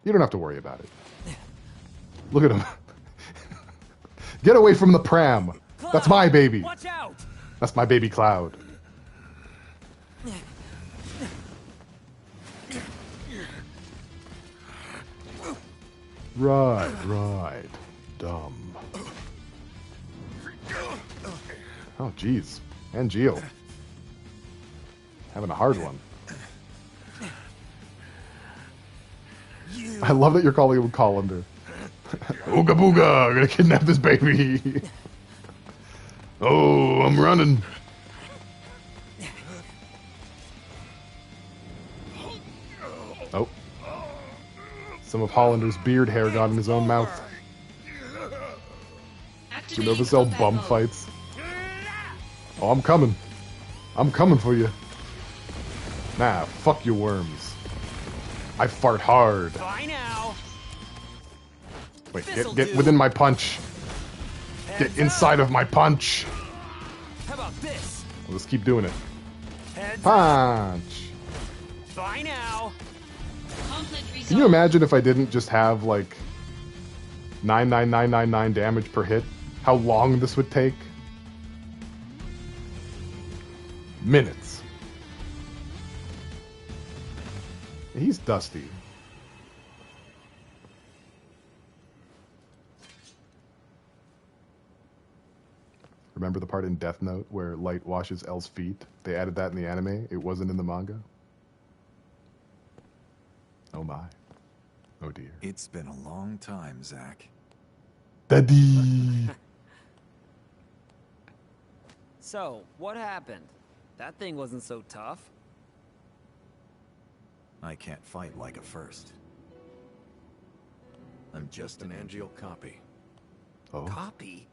You don't have to worry about it. Look at him. Get away from the pram! Cloud, that's my baby! Watch out! That's my baby Cloud. Right. Dumb. Oh, jeez. And Geo. Having a hard one. I love that you're calling him Colander. Ooga booga! I'm gonna kidnap this baby! Oh, I'm running! Oh. Some of Hollander's beard hair got in his own mouth. You know the cell bum fights? Oh, I'm coming. I'm coming for you. Nah, fuck your worms. I fart hard. Bye now. Wait, get within my punch. Get inside of my punch. How about this? We'll just keep doing it. Heads Punch. Bye now. Can you imagine if I didn't just have like 99999 damage per hit? How long this would take? Minutes. He's dusty. Remember the part in Death Note where Light washes L's feet? They added that in the anime. It wasn't in the manga. Oh my. Oh dear. It's been a long time, Zack. Daddy! So, what happened? That thing wasn't so tough. I can't fight like a first. I'm just an Angeal copy. Oh. Copy?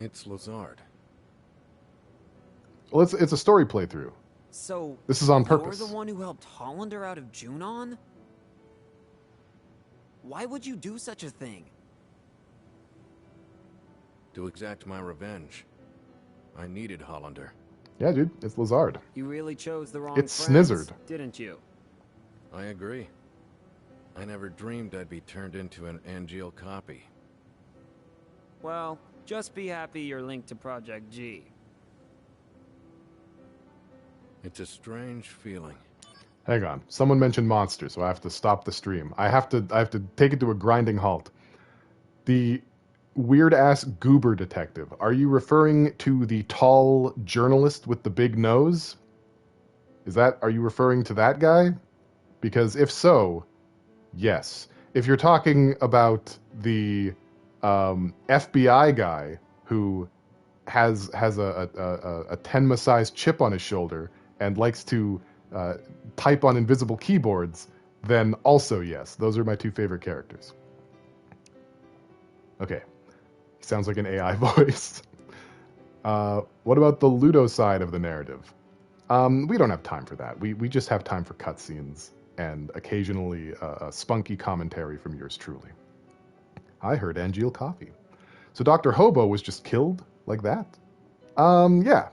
It's Lazard. Well, it's a story playthrough. So, this is on purpose. You're the one who helped Hollander out of Junon? Why would you do such a thing? To exact my revenge. I needed Hollander. Yeah, dude, it's Lazard. You really chose the wrong It's friends, Snizzard. didn't you? I agree. I never dreamed I'd be turned into an Angeal copy. Well, just be happy you're linked to Project G. It's a strange feeling. Hang on. Someone mentioned monsters, so I have to stop the stream. I have to take it to a grinding halt. The weird-ass goober detective. Are you referring to the tall journalist with the big nose? Are you referring to that guy? Because if so, yes. If you're talking about the FBI guy who has a Tenma-sized chip on his shoulder and likes to type on invisible keyboards, then also yes. Those are my two favorite characters. Okay. He sounds like an AI voice. What about the Ludo side of the narrative? We don't have time for that. We just have time for cutscenes and occasionally a spunky commentary from yours truly. I heard Angeal coffee. So Dr. Hobo was just killed like that? Yeah.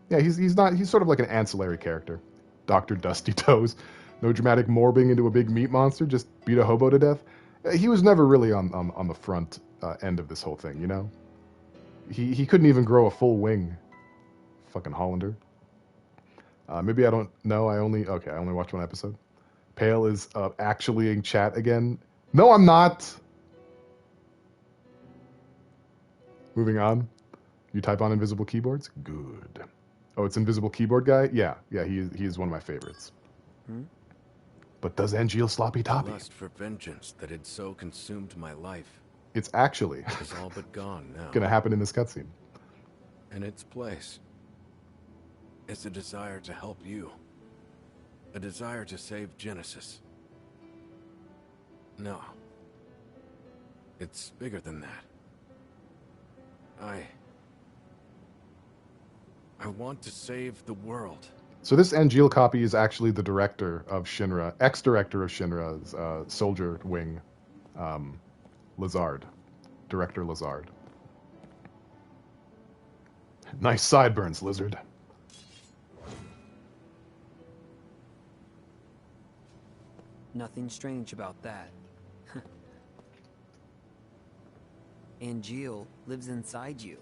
Yeah, he's sort of like an ancillary character. Dr. Dusty Toes. No dramatic morbing into a big meat monster, just beat a hobo to death. He was never really on the front end of this whole thing, you know? He couldn't even grow a full wing. Fucking Hollander. Maybe I don't know. I only watched one episode. Pale is actually in chat again. No, I'm not. Moving on. You type on invisible keyboards? Good. Oh, it's invisible keyboard guy? Yeah, he is one of my favorites. But does Angeal sloppy toppy? The lust for vengeance that had so consumed my life. It's actually is all but gone now. Gonna happen in this cutscene. In its place is a desire to help you. A desire to save Genesis. No. It's bigger than that. I want to save the world. So this Angeal copy is actually the director of Shinra, ex-director of Shinra's soldier wing, Lazard. Director Lazard. Nice sideburns, Lizard. Nothing strange about that. Angeal lives inside you.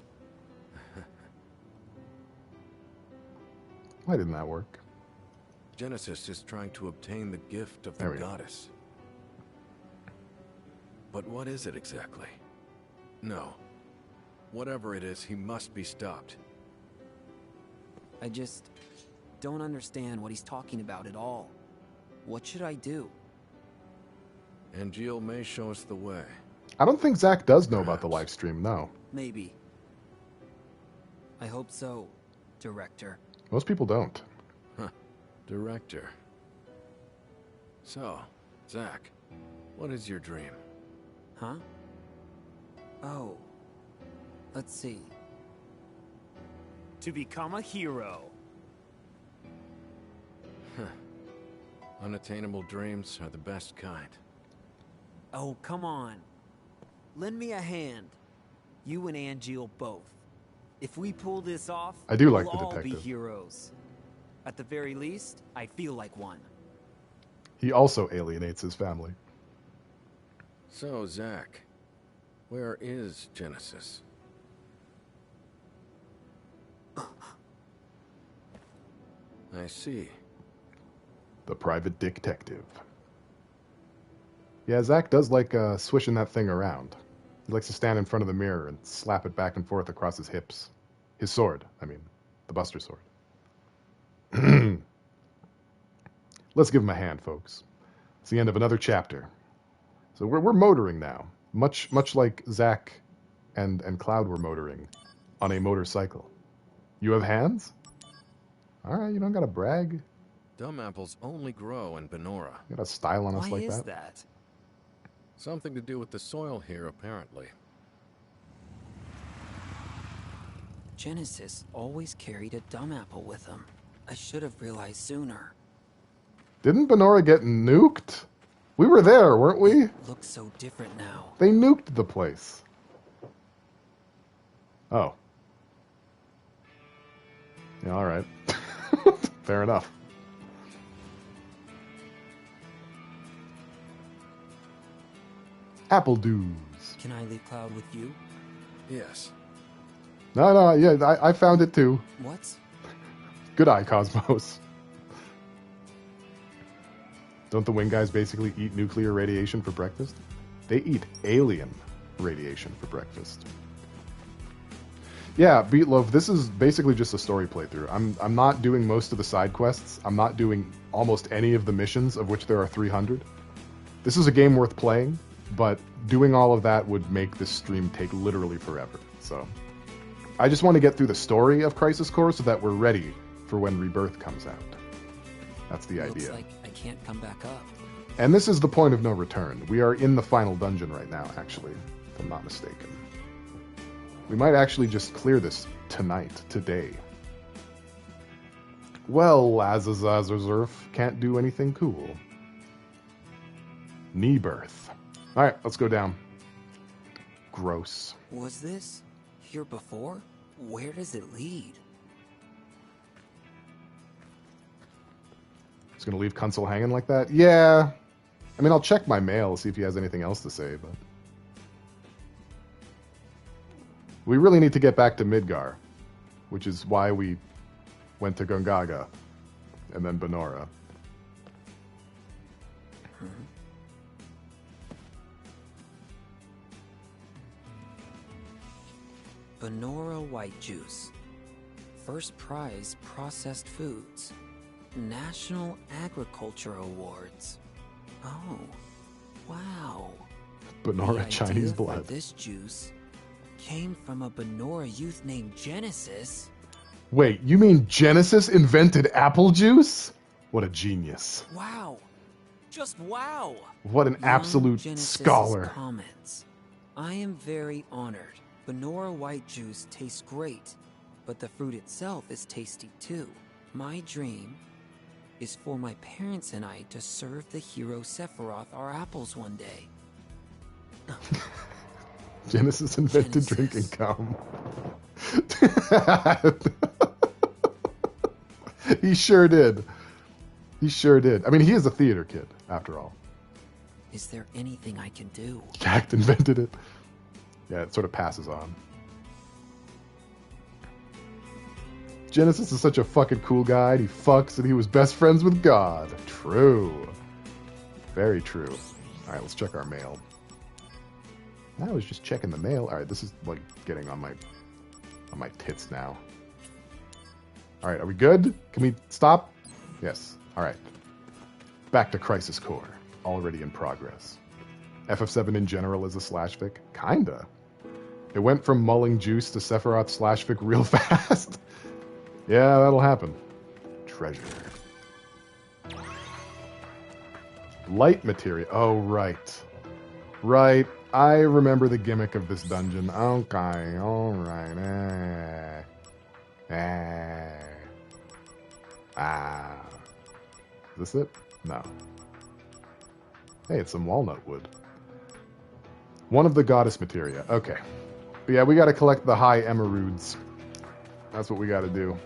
Why didn't that work? Genesis is trying to obtain the gift of the goddess. But what is it exactly? No. Whatever it is, he must be stopped. I just don't understand what he's talking about at all. What should I do? Angeal may show us the way. I don't think Zack does know about the live stream, no. Maybe. I hope so, Director. Most people don't. Huh. Director. So, Zack, what is your dream? Huh? Oh. Let's see. To become a hero. Unattainable dreams are the best kind. Oh, come on. Lend me a hand. You and Angeal both. If we pull this off, I do like we'll the all be detective. heroes. At the very least, I feel like one. He also alienates his family. So, Zack, where is Genesis? I see. The private detective. Yeah, Zack does like swishing that thing around. He likes to stand in front of the mirror and slap it back and forth across his hips. His sword, I mean. The Buster Sword. Let's give him a hand, folks. It's the end of another chapter. So we're motoring now. Much like Zack and Cloud were motoring on a motorcycle. You have hands? Alright, you don't gotta brag. Dumb apples only grow in Benora. You got a style on us Why like is that? that? Something to do with the soil here, apparently. Genesis always carried a dumb apple with him. I should have realized sooner. Didn't Benora get nuked? We were there, weren't we? Looks so different now. They nuked the place. Oh. Yeah, alright. Fair enough. Apple Dews. Can I leave Cloud with you? Yes. No, yeah, I found it too. What? Good eye, Cosmos. Don't the wing guys basically eat nuclear radiation for breakfast? They eat alien radiation for breakfast. Yeah, Beatloaf, this is basically just a story playthrough. I'm not doing most of the side quests. I'm not doing almost any of the missions, of which there are 300. This is a game worth playing, but doing all of that would make this stream take literally forever. So I just want to get through the story of Crisis Core so that we're ready for when Rebirth comes out. That's the idea. Looks like I can't come back up. And this is the point of no return. We are in the final dungeon right now, actually, if I'm not mistaken. We might actually just clear this tonight, today. Well, Lazazazazurf can't do anything cool. Knee birth. Alright, let's go down. Gross. Was this here before? Where does it lead? Just gonna leave Kunsel hanging like that? Yeah. I mean, I'll check my mail, see if he has anything else to say, but... We really need to get back to Midgar, which is why we went to Gongaga and then Benora. Benora white juice. First prize processed foods. National Agriculture Awards. Oh, wow. Benora The Chinese idea for blood. this juice came from a Benora youth named Genesis. Wait, you mean Genesis invented apple juice? What a genius. Wow. Just wow. What an Young absolute Genesis's scholar. Comments. I am very honored. Benora white juice tastes great, but the fruit itself is tasty too. My dream is for my parents and I to serve the hero Sephiroth our apples one day. Genesis invented drinking gum. He sure did. He sure did. I mean, he is a theater kid, after all. Is there anything I can do? Jack invented it. Yeah, it sort of passes on. Genesis is such a fucking cool guy, and he fucks, and he was best friends with God. True. Very true. Alright, let's check our mail. I was just checking the mail. Alright, this is like getting on my tits now. Alright, are we good? Can we stop? Yes. Alright. Back to Crisis Core. Already in progress. FF7 in general is a slash fic? Kinda. It went from mulling juice to Sephiroth slash fic real fast. Yeah, that'll happen. Treasure. Light materia. Oh, right. Right. I remember the gimmick of this dungeon. Okay, alright. Is this it? No. Hey, it's some walnut wood. One of the goddess materia. Okay. But yeah, we gotta collect the high emeralds. That's what we gotta do.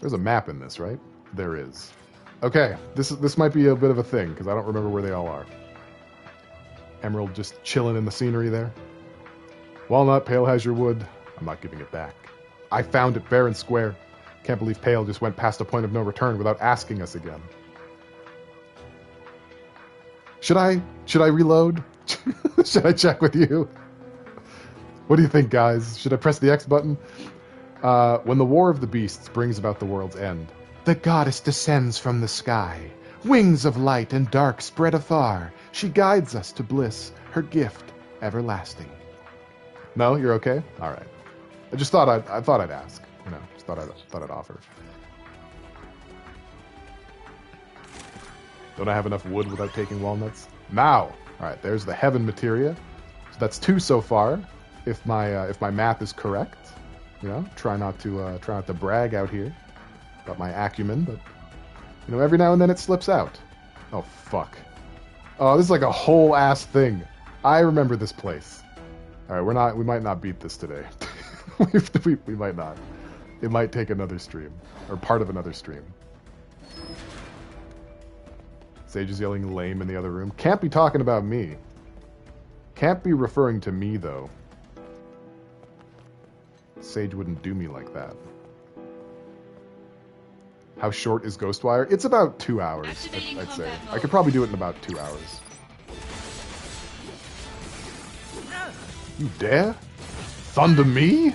There's a map in this, right? There is. Okay, this might be a bit of a thing, because I don't remember where they all are. Emerald just chilling in the scenery there. Walnut, Pale has your wood. I'm not giving it back. I found it fair and square. Can't believe Pale just went past a point of no return without asking us again. Should I reload? Should I check with you? What do you think, guys? Should I press the X button? When the War of the Beasts brings about the world's end, the goddess descends from the sky. Wings of light and dark spread afar. She guides us to bliss, her gift everlasting. No, you're okay? All right. I just thought I'd ask. You know, just thought I'd offer. Don't I have enough wood without taking walnuts? Now, all right. There's the heaven materia. So that's 2 so far. If my math is correct, you know, try not to brag out here about my acumen, but you know, every now and then it slips out. Oh fuck! Oh, this is like a whole ass thing. I remember this place. All right, we might not beat this today. we might not. It might take another stream or part of another stream. Sage is yelling lame in the other room. Can't be talking about me. Can't be referring to me though. Sage wouldn't do me like that. How short is Ghostwire? It's about 2 hours, I'd say. I could probably do it in about 2 hours. You dare? Thunder me?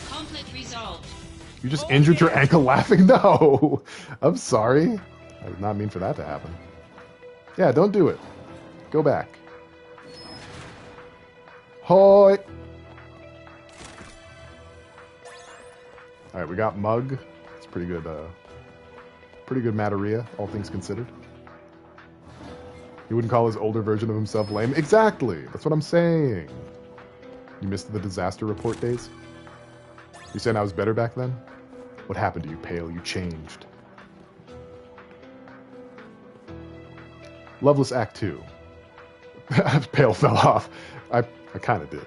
Conflict resolved. You just injured your ankle laughing? No! I'm sorry. I did not mean for that to happen. Yeah, don't do it. Go back. Hoi! Alright, we got Mug. It's pretty good materia, all things considered. He wouldn't call his older version of himself lame. Exactly! That's what I'm saying. You missed the disaster report days? You saying I was better back then? What happened to you, Pale? You changed. Loveless Act 2. Pale fell off. I kind of did.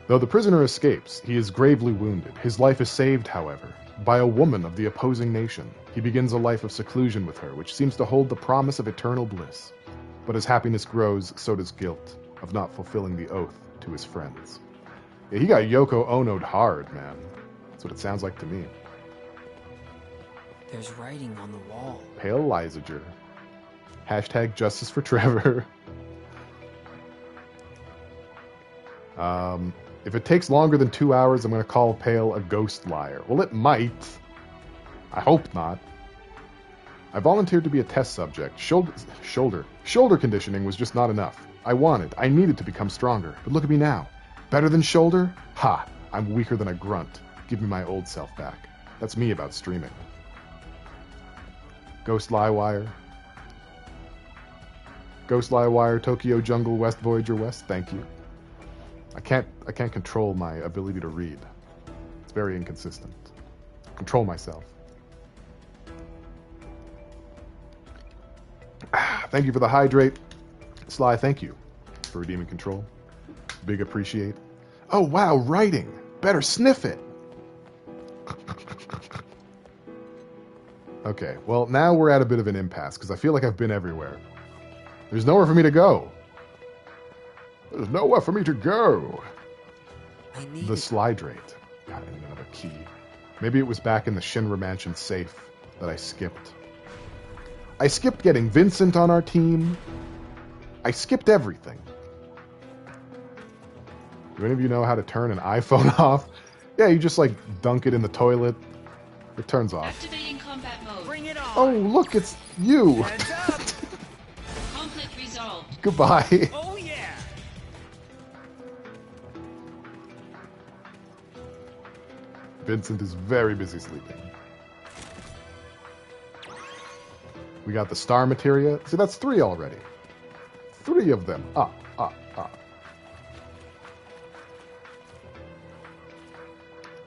Though the prisoner escapes, he is gravely wounded. His life is saved, however, by a woman of the opposing nation. He begins a life of seclusion with her, which seems to hold the promise of eternal bliss. But as happiness grows, so does guilt of not fulfilling the oath to his friends. Yeah, he got Yoko Ono'd hard, man. That's what it sounds like to me. There's writing on the wall. Pale Lysager. Hashtag justice for Trevor. If it takes longer than 2 hours, I'm going to call Pale a ghost liar. Well, it might. I hope not. I volunteered to be a test subject. Shoulder conditioning was just not enough. I needed to become stronger. But look at me now. Better than shoulder? Ha! I'm weaker than a grunt. Give me my old self back. That's me about streaming. Ghost Livewire. Ghost Livewire, Tokyo Jungle, West Voyager West. Thank you. I can't control my ability to read. It's very inconsistent. Control myself. Thank you for the hydrate. Sly, thank you for redeeming control. Big appreciate. Oh, wow, writing. Better sniff it. Okay, well, now we're at a bit of an impasse, because I feel like I've been everywhere. There's nowhere for me to go. There's nowhere for me to go. The Slydrate. God, I need another key. Maybe it was back in the Shinra Mansion safe that I skipped. I skipped getting Vincent on our team. I skipped everything. Do any of you know how to turn an iPhone off? Yeah, you just like dunk it in the toilet. It turns off. Activating combat mode. Bring it on. Oh, look, it's you. Conflict resolved. Goodbye. Oh yeah. Vincent is very busy sleeping. We got the star materia. See, that's 3 already. 3 of them.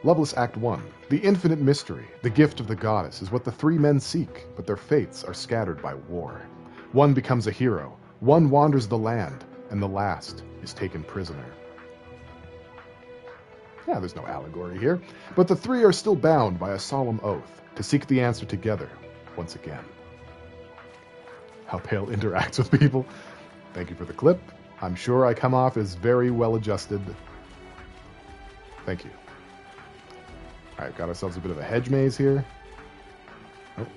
Loveless Act 1. The infinite mystery, the gift of the goddess, is what the 3 men seek, but their fates are scattered by war. One becomes a hero, one wanders the land, and the last is taken prisoner. Yeah, there's no allegory here, but the 3 are still bound by a solemn oath to seek the answer together once again. How Pale interacts with people. Thank you for the clip. I'm sure I come off as very well adjusted. Thank you. Alright, got ourselves a bit of a hedge maze here. Oh.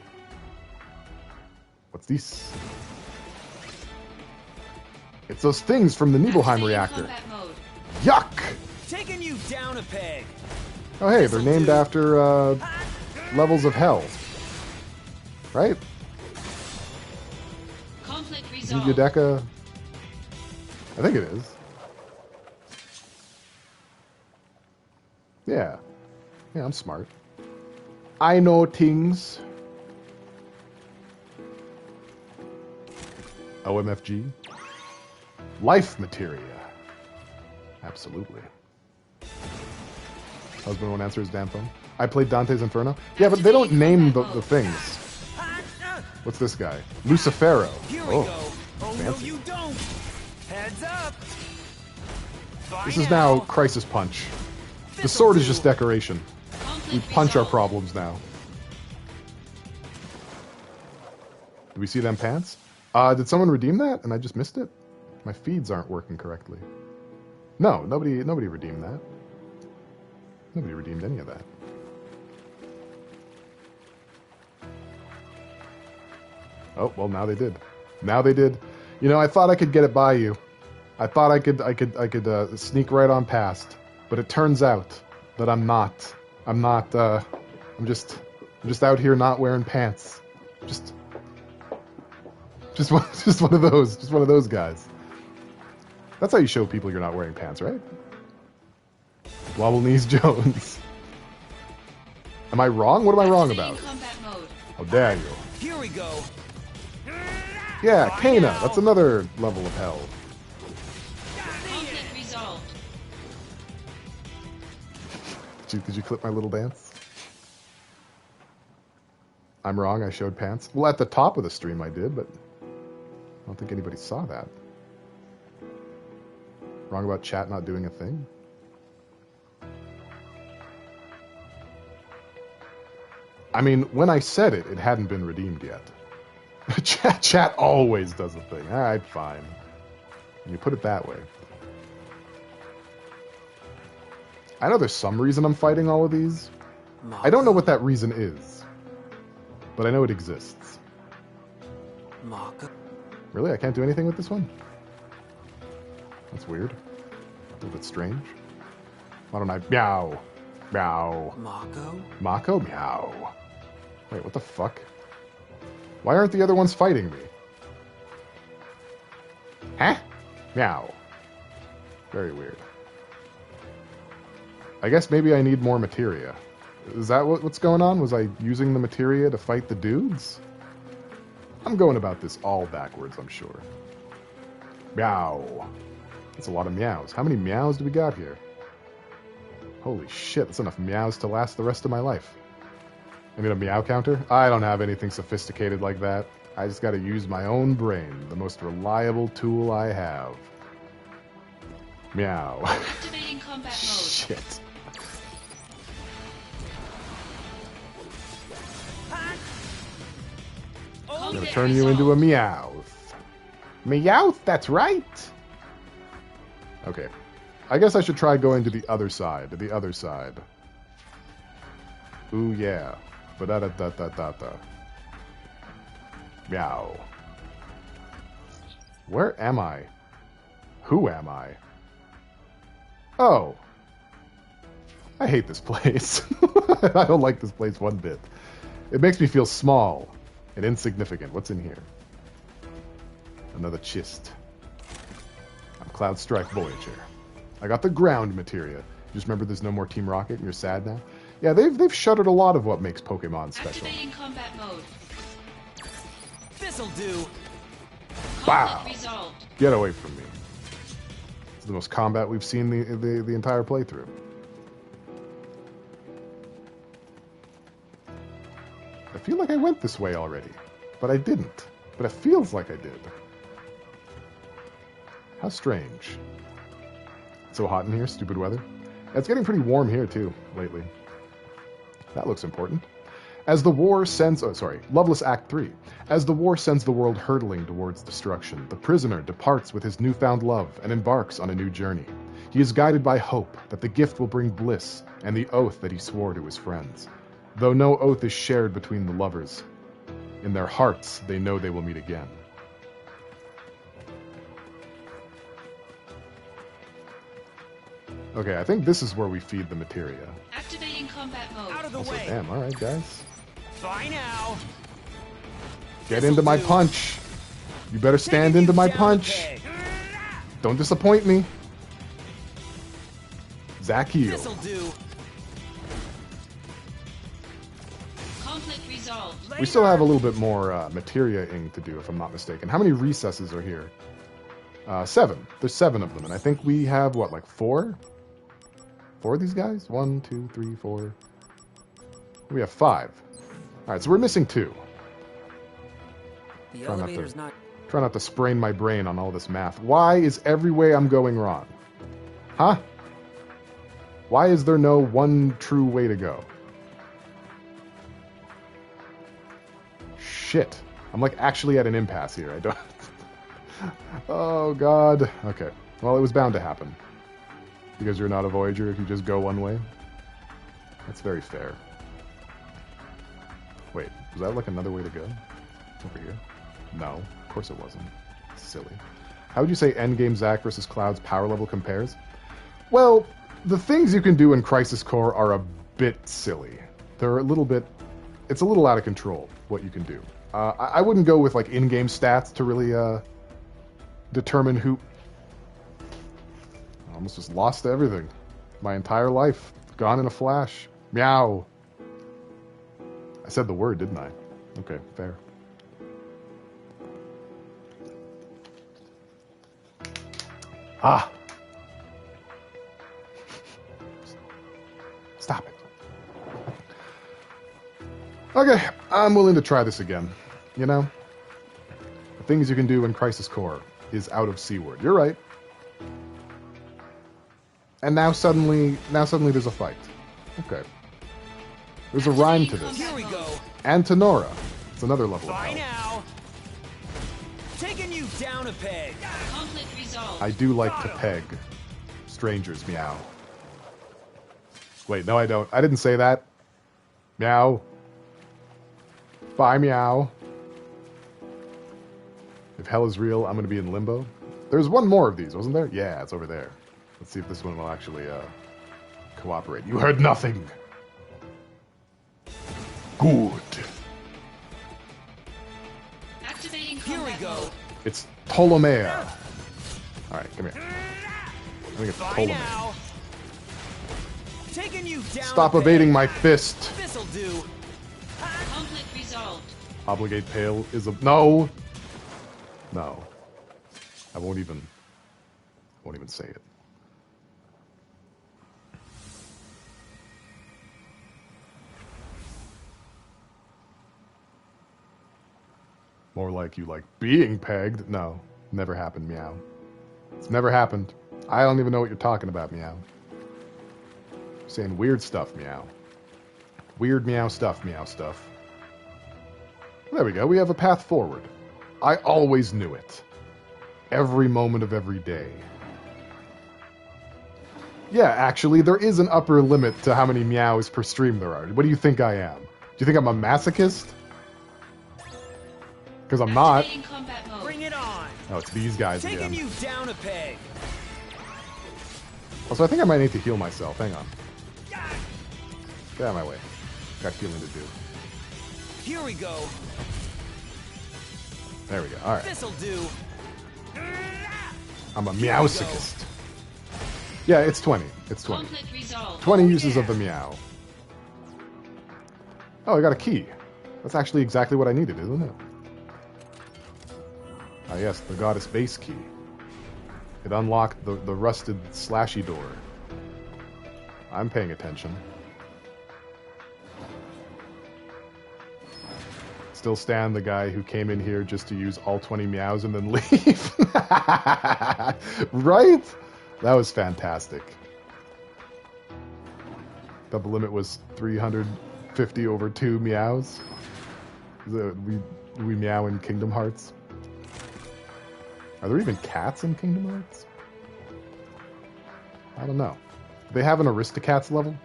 What's this? It's those things from the Nibelheim reactor. Yuck! Taking you down a peg. Oh hey, they're named after levels of hell. Right? Yudeka. I think it is. Yeah. Yeah, I'm smart. I know things. OMFG. Life materia. Absolutely. Husband won't answer his damn phone. I played Dante's Inferno. Yeah, but they don't name the things. What's this guy? Lucifero. Oh, fancy. No, you don't. Heads up. This is now Crisis Punch. The sword is just decoration. We punch our problems now. Do we see them pants? Did someone redeem that and I just missed it? My feeds aren't working correctly. No, nobody redeemed that. Nobody redeemed any of that. Oh, well, now they did. Now they did. You know, I thought I could get it by you. I thought I could sneak right on past, but it turns out that I'm not. I'm just out here not wearing pants. Just one of those guys. That's how you show people you're not wearing pants, right? Wobble Knees Jones. Am I wrong? What am I wrong about? How dare you? Here we go. Yeah, Kana. That's another level of hell. Conflict resolved. Did you clip my little dance? I'm wrong, I showed pants. Well, at the top of the stream I did, but I don't think anybody saw that. Wrong about chat not doing a thing? I mean, when I said it, it hadn't been redeemed yet. Chat always does a thing. Alright, fine. You put it that way. I know there's some reason I'm fighting all of these. I don't know what that reason is, but I know it exists. Mako. Really? I can't do anything with this one? That's weird. A little bit strange. Why don't I... Meow. Meow. Mako? Mako? Meow. Wait, what the fuck? Why aren't the other ones fighting me? Huh? Meow. Very weird. I guess maybe I need more materia. Is that what's going on? Was I using the materia to fight the dudes? I'm going about this all backwards, I'm sure. Meow. That's a lot of meows. How many meows do we got here? Holy shit, that's enough meows to last the rest of my life. I mean, a meow counter? I don't have anything sophisticated like that. I just gotta use my own brain, the most reliable tool I have. Meow. Activating combat mode. Shit. I'm gonna turn you into a Meowth. Meowth, that's right! Okay. I guess I should try going to the other side. To the other side. Ooh, yeah. Ba-da-da-da-da-da-da. Meow. Where am I? Who am I? Oh. I hate this place. I don't like this place one bit. It makes me feel small and insignificant. What's in here? Another chest. I'm Cloud Strike Voyager. I got the ground materia. Just remember there's no more Team Rocket and you're sad now? Yeah, they've shuttered a lot of what makes Pokemon special. Activating combat mode. This'll do. Wow. Resolved. Get away from me. It's the most combat we've seen the entire playthrough. I feel like I went this way already, but I didn't. But it feels like I did. How strange. It's so hot in here, stupid weather. It's getting pretty warm here too, lately. That looks important. As the war sends... Oh, sorry. Loveless Act 3. As the war sends the world hurtling towards destruction, the prisoner departs with his newfound love and embarks on a new journey. He is guided by hope that the gift will bring bliss and the oath that he swore to his friends. Though no oath is shared between the lovers, in their hearts they know they will meet again. Okay, I think this is where we feed the materia. Activating combat mode. Out of the Also, way. damn, alright guys. Bye now. Get into my punch. You better stand into my punch. Don't disappoint me. Zack heal. This'll do. Conflict resolved. We still have a little bit more materia-ing to do, if I'm not mistaken. How many recesses are here? 7. There's 7 of them, and I think we have, what, like 4? 4 of these guys? 1, 2, 3, 4. We have 5. Alright, so we're missing 2. The elevator's not... Try not to sprain my brain on all this math. Why is every way I'm going wrong? Huh? Why is there no one true way to go? Shit. I'm like actually at an impasse here. I don't... Oh, God. Okay. Well, it was bound to happen. Because you're not a Voyager if you just go one way. That's very fair. Wait, was that like another way to go? Over here? No, of course it wasn't. Silly. How would you say Endgame Zack versus Cloud's power level compares? Well, the things you can do in Crisis Core are a bit silly. They're a little bit... It's a little out of control, what you can do. I wouldn't go with, like, in-game stats to really, determine who... I almost just lost everything. My entire life. Gone in a flash. Meow. I said the word, didn't I? Okay, fair. Ah! Stop it. Okay, I'm willing to try this again. You know? The things you can do in Crisis Core is out of C-word. You're right. And now suddenly there's a fight. Okay. There's a rhyme to this. Here we go. And to Nora. It's another level of Bye hell. now. Taking you down a peg. Conflict resolved. I do like to peg strangers, meow. Wait, no, I don't. I didn't say that. Meow. Bye, meow. If hell is real, I'm going to be in limbo. There's one more of these, wasn't there? Yeah, it's over there. Let's see if this one will actually cooperate. You heard nothing. Good. Activating Here we combat go. mode. It's Ptolemaea. Alright, come here. I think it's Bye Ptolemaea. now. Taking you down. Stop a peg. evading my fist. This'll do. Conflict resolved. Obligate Pale is a... No! No. I won't even say it. More like you like being pegged. No, never happened, meow. It's never happened. I don't even know what you're talking about, meow. You're saying weird stuff, meow. Weird meow stuff, meow stuff. There we go. We have a path forward. I always knew it. Every moment of every day. Yeah, actually, there is an upper limit to how many meows per stream there are. What do you think I am? Do you think I'm a masochist? Because I'm not. Activating combat mode. Bring it on. Oh, it's these guys Taking again. you down a peg. Also, I think I might need to heal myself. Hang on. Get out of my way. Got healing to do. Here we go. There we go. Alright. This'll do. I'm a meowsochist. Yeah, it's 20. It's 20. Conflict resolved. 20 uses of the meow. Oh, I got a key. That's actually exactly what I needed, isn't it? Ah, yes, the goddess base key. It unlocked the rusted slashy door. I'm paying attention. Still stand the guy who came in here just to use all 20 meows and then leave. Right? That was fantastic. The limit was 350 over 2 meows. We meow in Kingdom Hearts. Are there even cats in Kingdom Hearts? I don't know. Do they have an Aristocats level?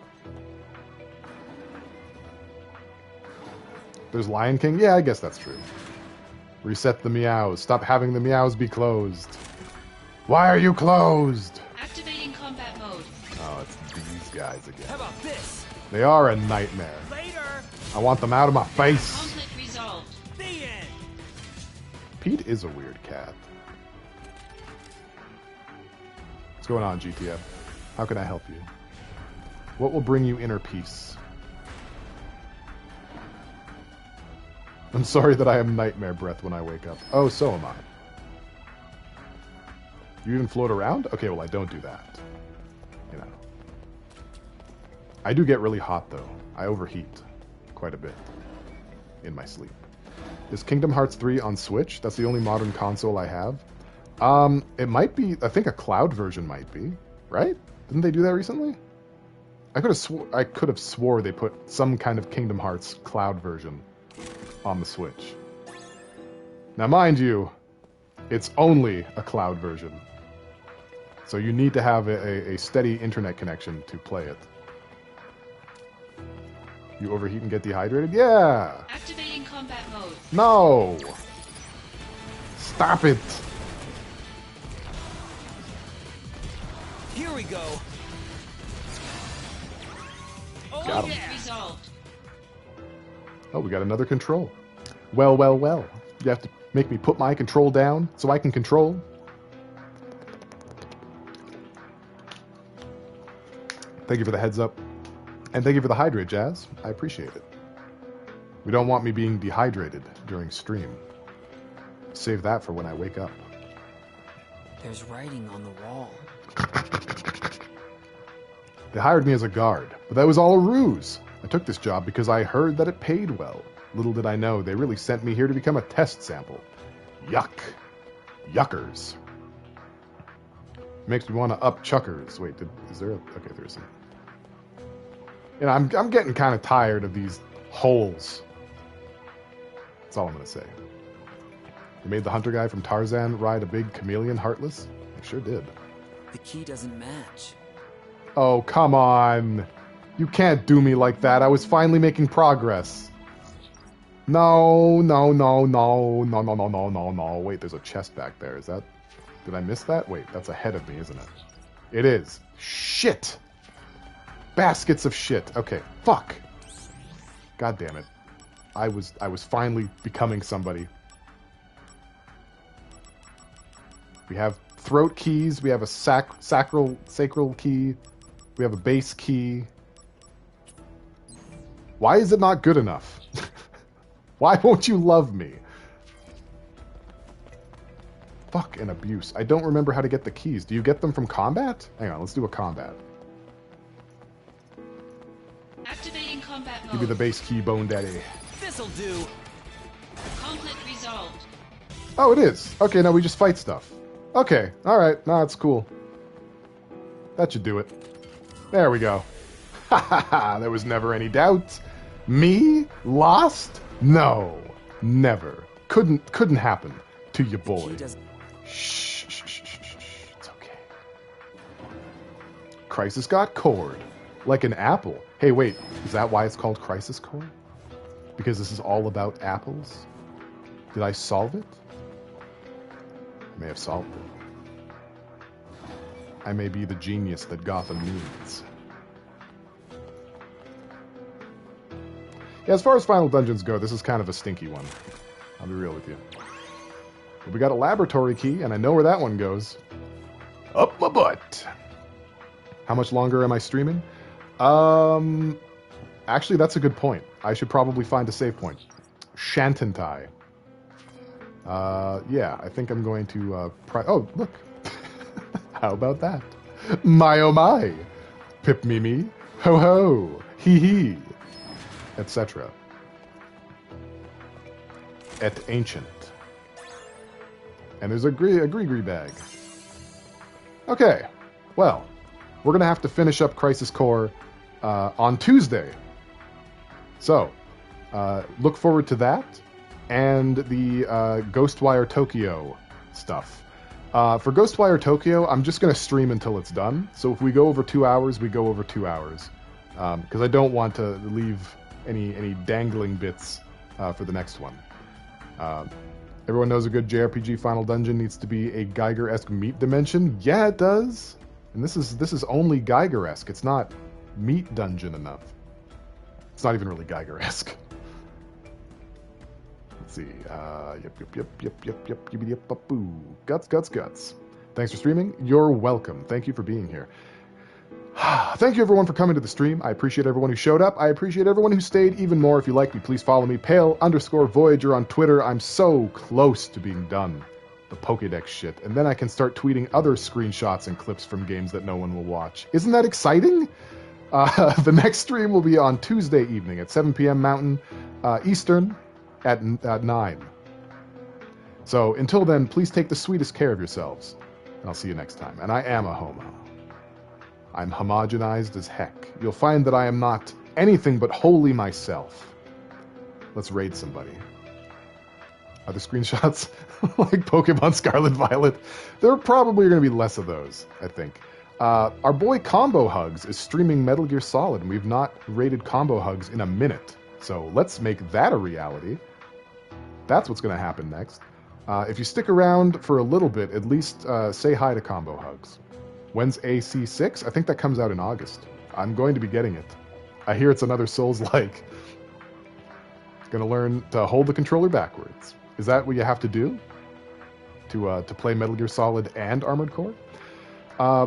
There's Lion King? Yeah, I guess that's true. Reset the meows. Stop having the meows be closed. Why are you closed? Activating combat mode. Oh, it's these guys again. How about this? They are a nightmare. Later. I want them out of my face. Conflict resolved. The end. Pete is a weird cat. What's going on, GTF? How can I help you? What will bring you inner peace? I'm sorry that I have nightmare breath when I wake up. Oh, so am I. You even float around? Okay, well, I don't do that. You know. I do get really hot, though. I overheat quite a bit in my sleep. Is Kingdom Hearts 3 on Switch? That's the only modern console I have. It might be, I think a cloud version might be, right? Didn't they do that recently? I could have swore they put some kind of Kingdom Hearts cloud version on the Switch. Now, mind you, it's only a cloud version. So you need to have a steady internet connection to play it. You overheat and get dehydrated? Yeah! Activating combat mode. No! Stop it! Here we go. Got him. Conflict resolved. Oh, we got another control. Well, well, well. You have to make me put my control down so I can control. Thank you for the heads up. And thank you for the hydrate, Jazz. I appreciate it. We don't want me being dehydrated during stream. Save that for when I wake up. There's writing on the wall. They hired me as a guard, but that was all a ruse. I took this job because I heard that it paid well. Little did I know, they really sent me here to become a test sample. Yuck. Yuckers. Makes me want to up chuckers. Wait, is there a... Okay, there's some... You know, I'm getting kind of tired of these holes. That's all I'm going to say. You made the hunter guy from Tarzan ride a big chameleon heartless? I sure did. The key doesn't match. Oh, come on. You can't do me like that. I was finally making progress. No, no, no, no, no, no, no, no, no, no. Wait, there's a chest back there. Is that... Did I miss that? Wait, that's ahead of me, isn't it? It is. Shit! Baskets of shit. Okay, fuck. God damn it. I was finally becoming somebody. We have throat keys. We have a sacral key. We have a base key. Why is it not good enough? Why won't you love me? Fuck and abuse. I don't remember how to get the keys. Do you get them from combat? Hang on, let's do a combat. Activating combat mode. Give me the base key, Bone Daddy. This'll do. Conflict resolved. Oh, it is. Okay, now we just fight stuff. Okay, alright. No, it's cool. That should do it. There we go. Ha ha ha, there was never any doubt. Me? Lost? No. Never. Couldn't happen to your boy. Shh, shh, shh, shh, shh, shh. It's okay. Crisis got cored. Like an apple. Hey, wait. Is that why it's called Crisis Core? Because this is all about apples? Did I solve it? I may have solved it. I may be the genius that Gotham needs. Yeah, as far as Final Dungeons go, this is kind of a stinky one. I'll be real with you. But we got a laboratory key, and I know where that one goes. Up my butt! How much longer am I streaming? Actually, that's a good point. I should probably find a save point. Shantantai. Yeah, I think I'm going to, oh, look. How about that? My oh my! Pip me me, ho ho, hee hee, etc. Et ancient. And there's a gree bag. Okay, well, we're gonna have to finish up Crisis Core on Tuesday. So, look forward to that and the Ghostwire Tokyo stuff. For Ghostwire Tokyo, I'm just going to stream until it's done. So if we go over 2 hours, we go over 2 hours. Because I don't want to leave any dangling bits for the next one. Everyone knows a good JRPG Final Dungeon needs to be a Geiger-esque meat dimension. Yeah, it does. And this is only Geiger-esque. It's not meat dungeon enough. It's not even really Geiger-esque. Let's see. Yep. Guts. Thanks for streaming. You're welcome. Thank you for being here. Thank you everyone for coming to the stream. I appreciate everyone who showed up. I appreciate everyone who stayed even more. If you like me, please follow me. Pale_Voyager on Twitter. I'm so close to being done. The Pokédex shit. And then I can start tweeting other screenshots and clips from games that no one will watch. Isn't that exciting? The next stream will be on Tuesday evening at 7 p.m. Mountain Eastern at 9. So until then, please take the sweetest care of yourselves. And I'll see you next time. And I am a homo. I'm homogenized as heck. You'll find that I am not anything but wholly myself. Let's raid somebody. Are the screenshots like Pokemon Scarlet Violet? There probably are going to be less of those, I think. Our boy Combo Hugs is streaming Metal Gear Solid, and we've not rated Combo Hugs in a minute. So let's make that a reality. That's what's going to happen next. If you stick around for a little bit, at least say hi to Combo Hugs. When's AC6? I think that comes out in August. I'm going to be getting it. I hear it's another Souls-like. Gonna learn to hold the controller backwards. Is that what you have to do? To play Metal Gear Solid and Armored Core?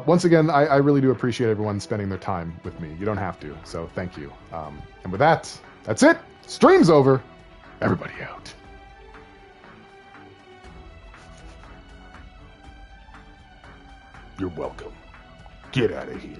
Once again, I really do appreciate everyone spending their time with me. You don't have to, so thank you. And with that, that's it! Stream's over! Everybody out. You're welcome. Get out of here.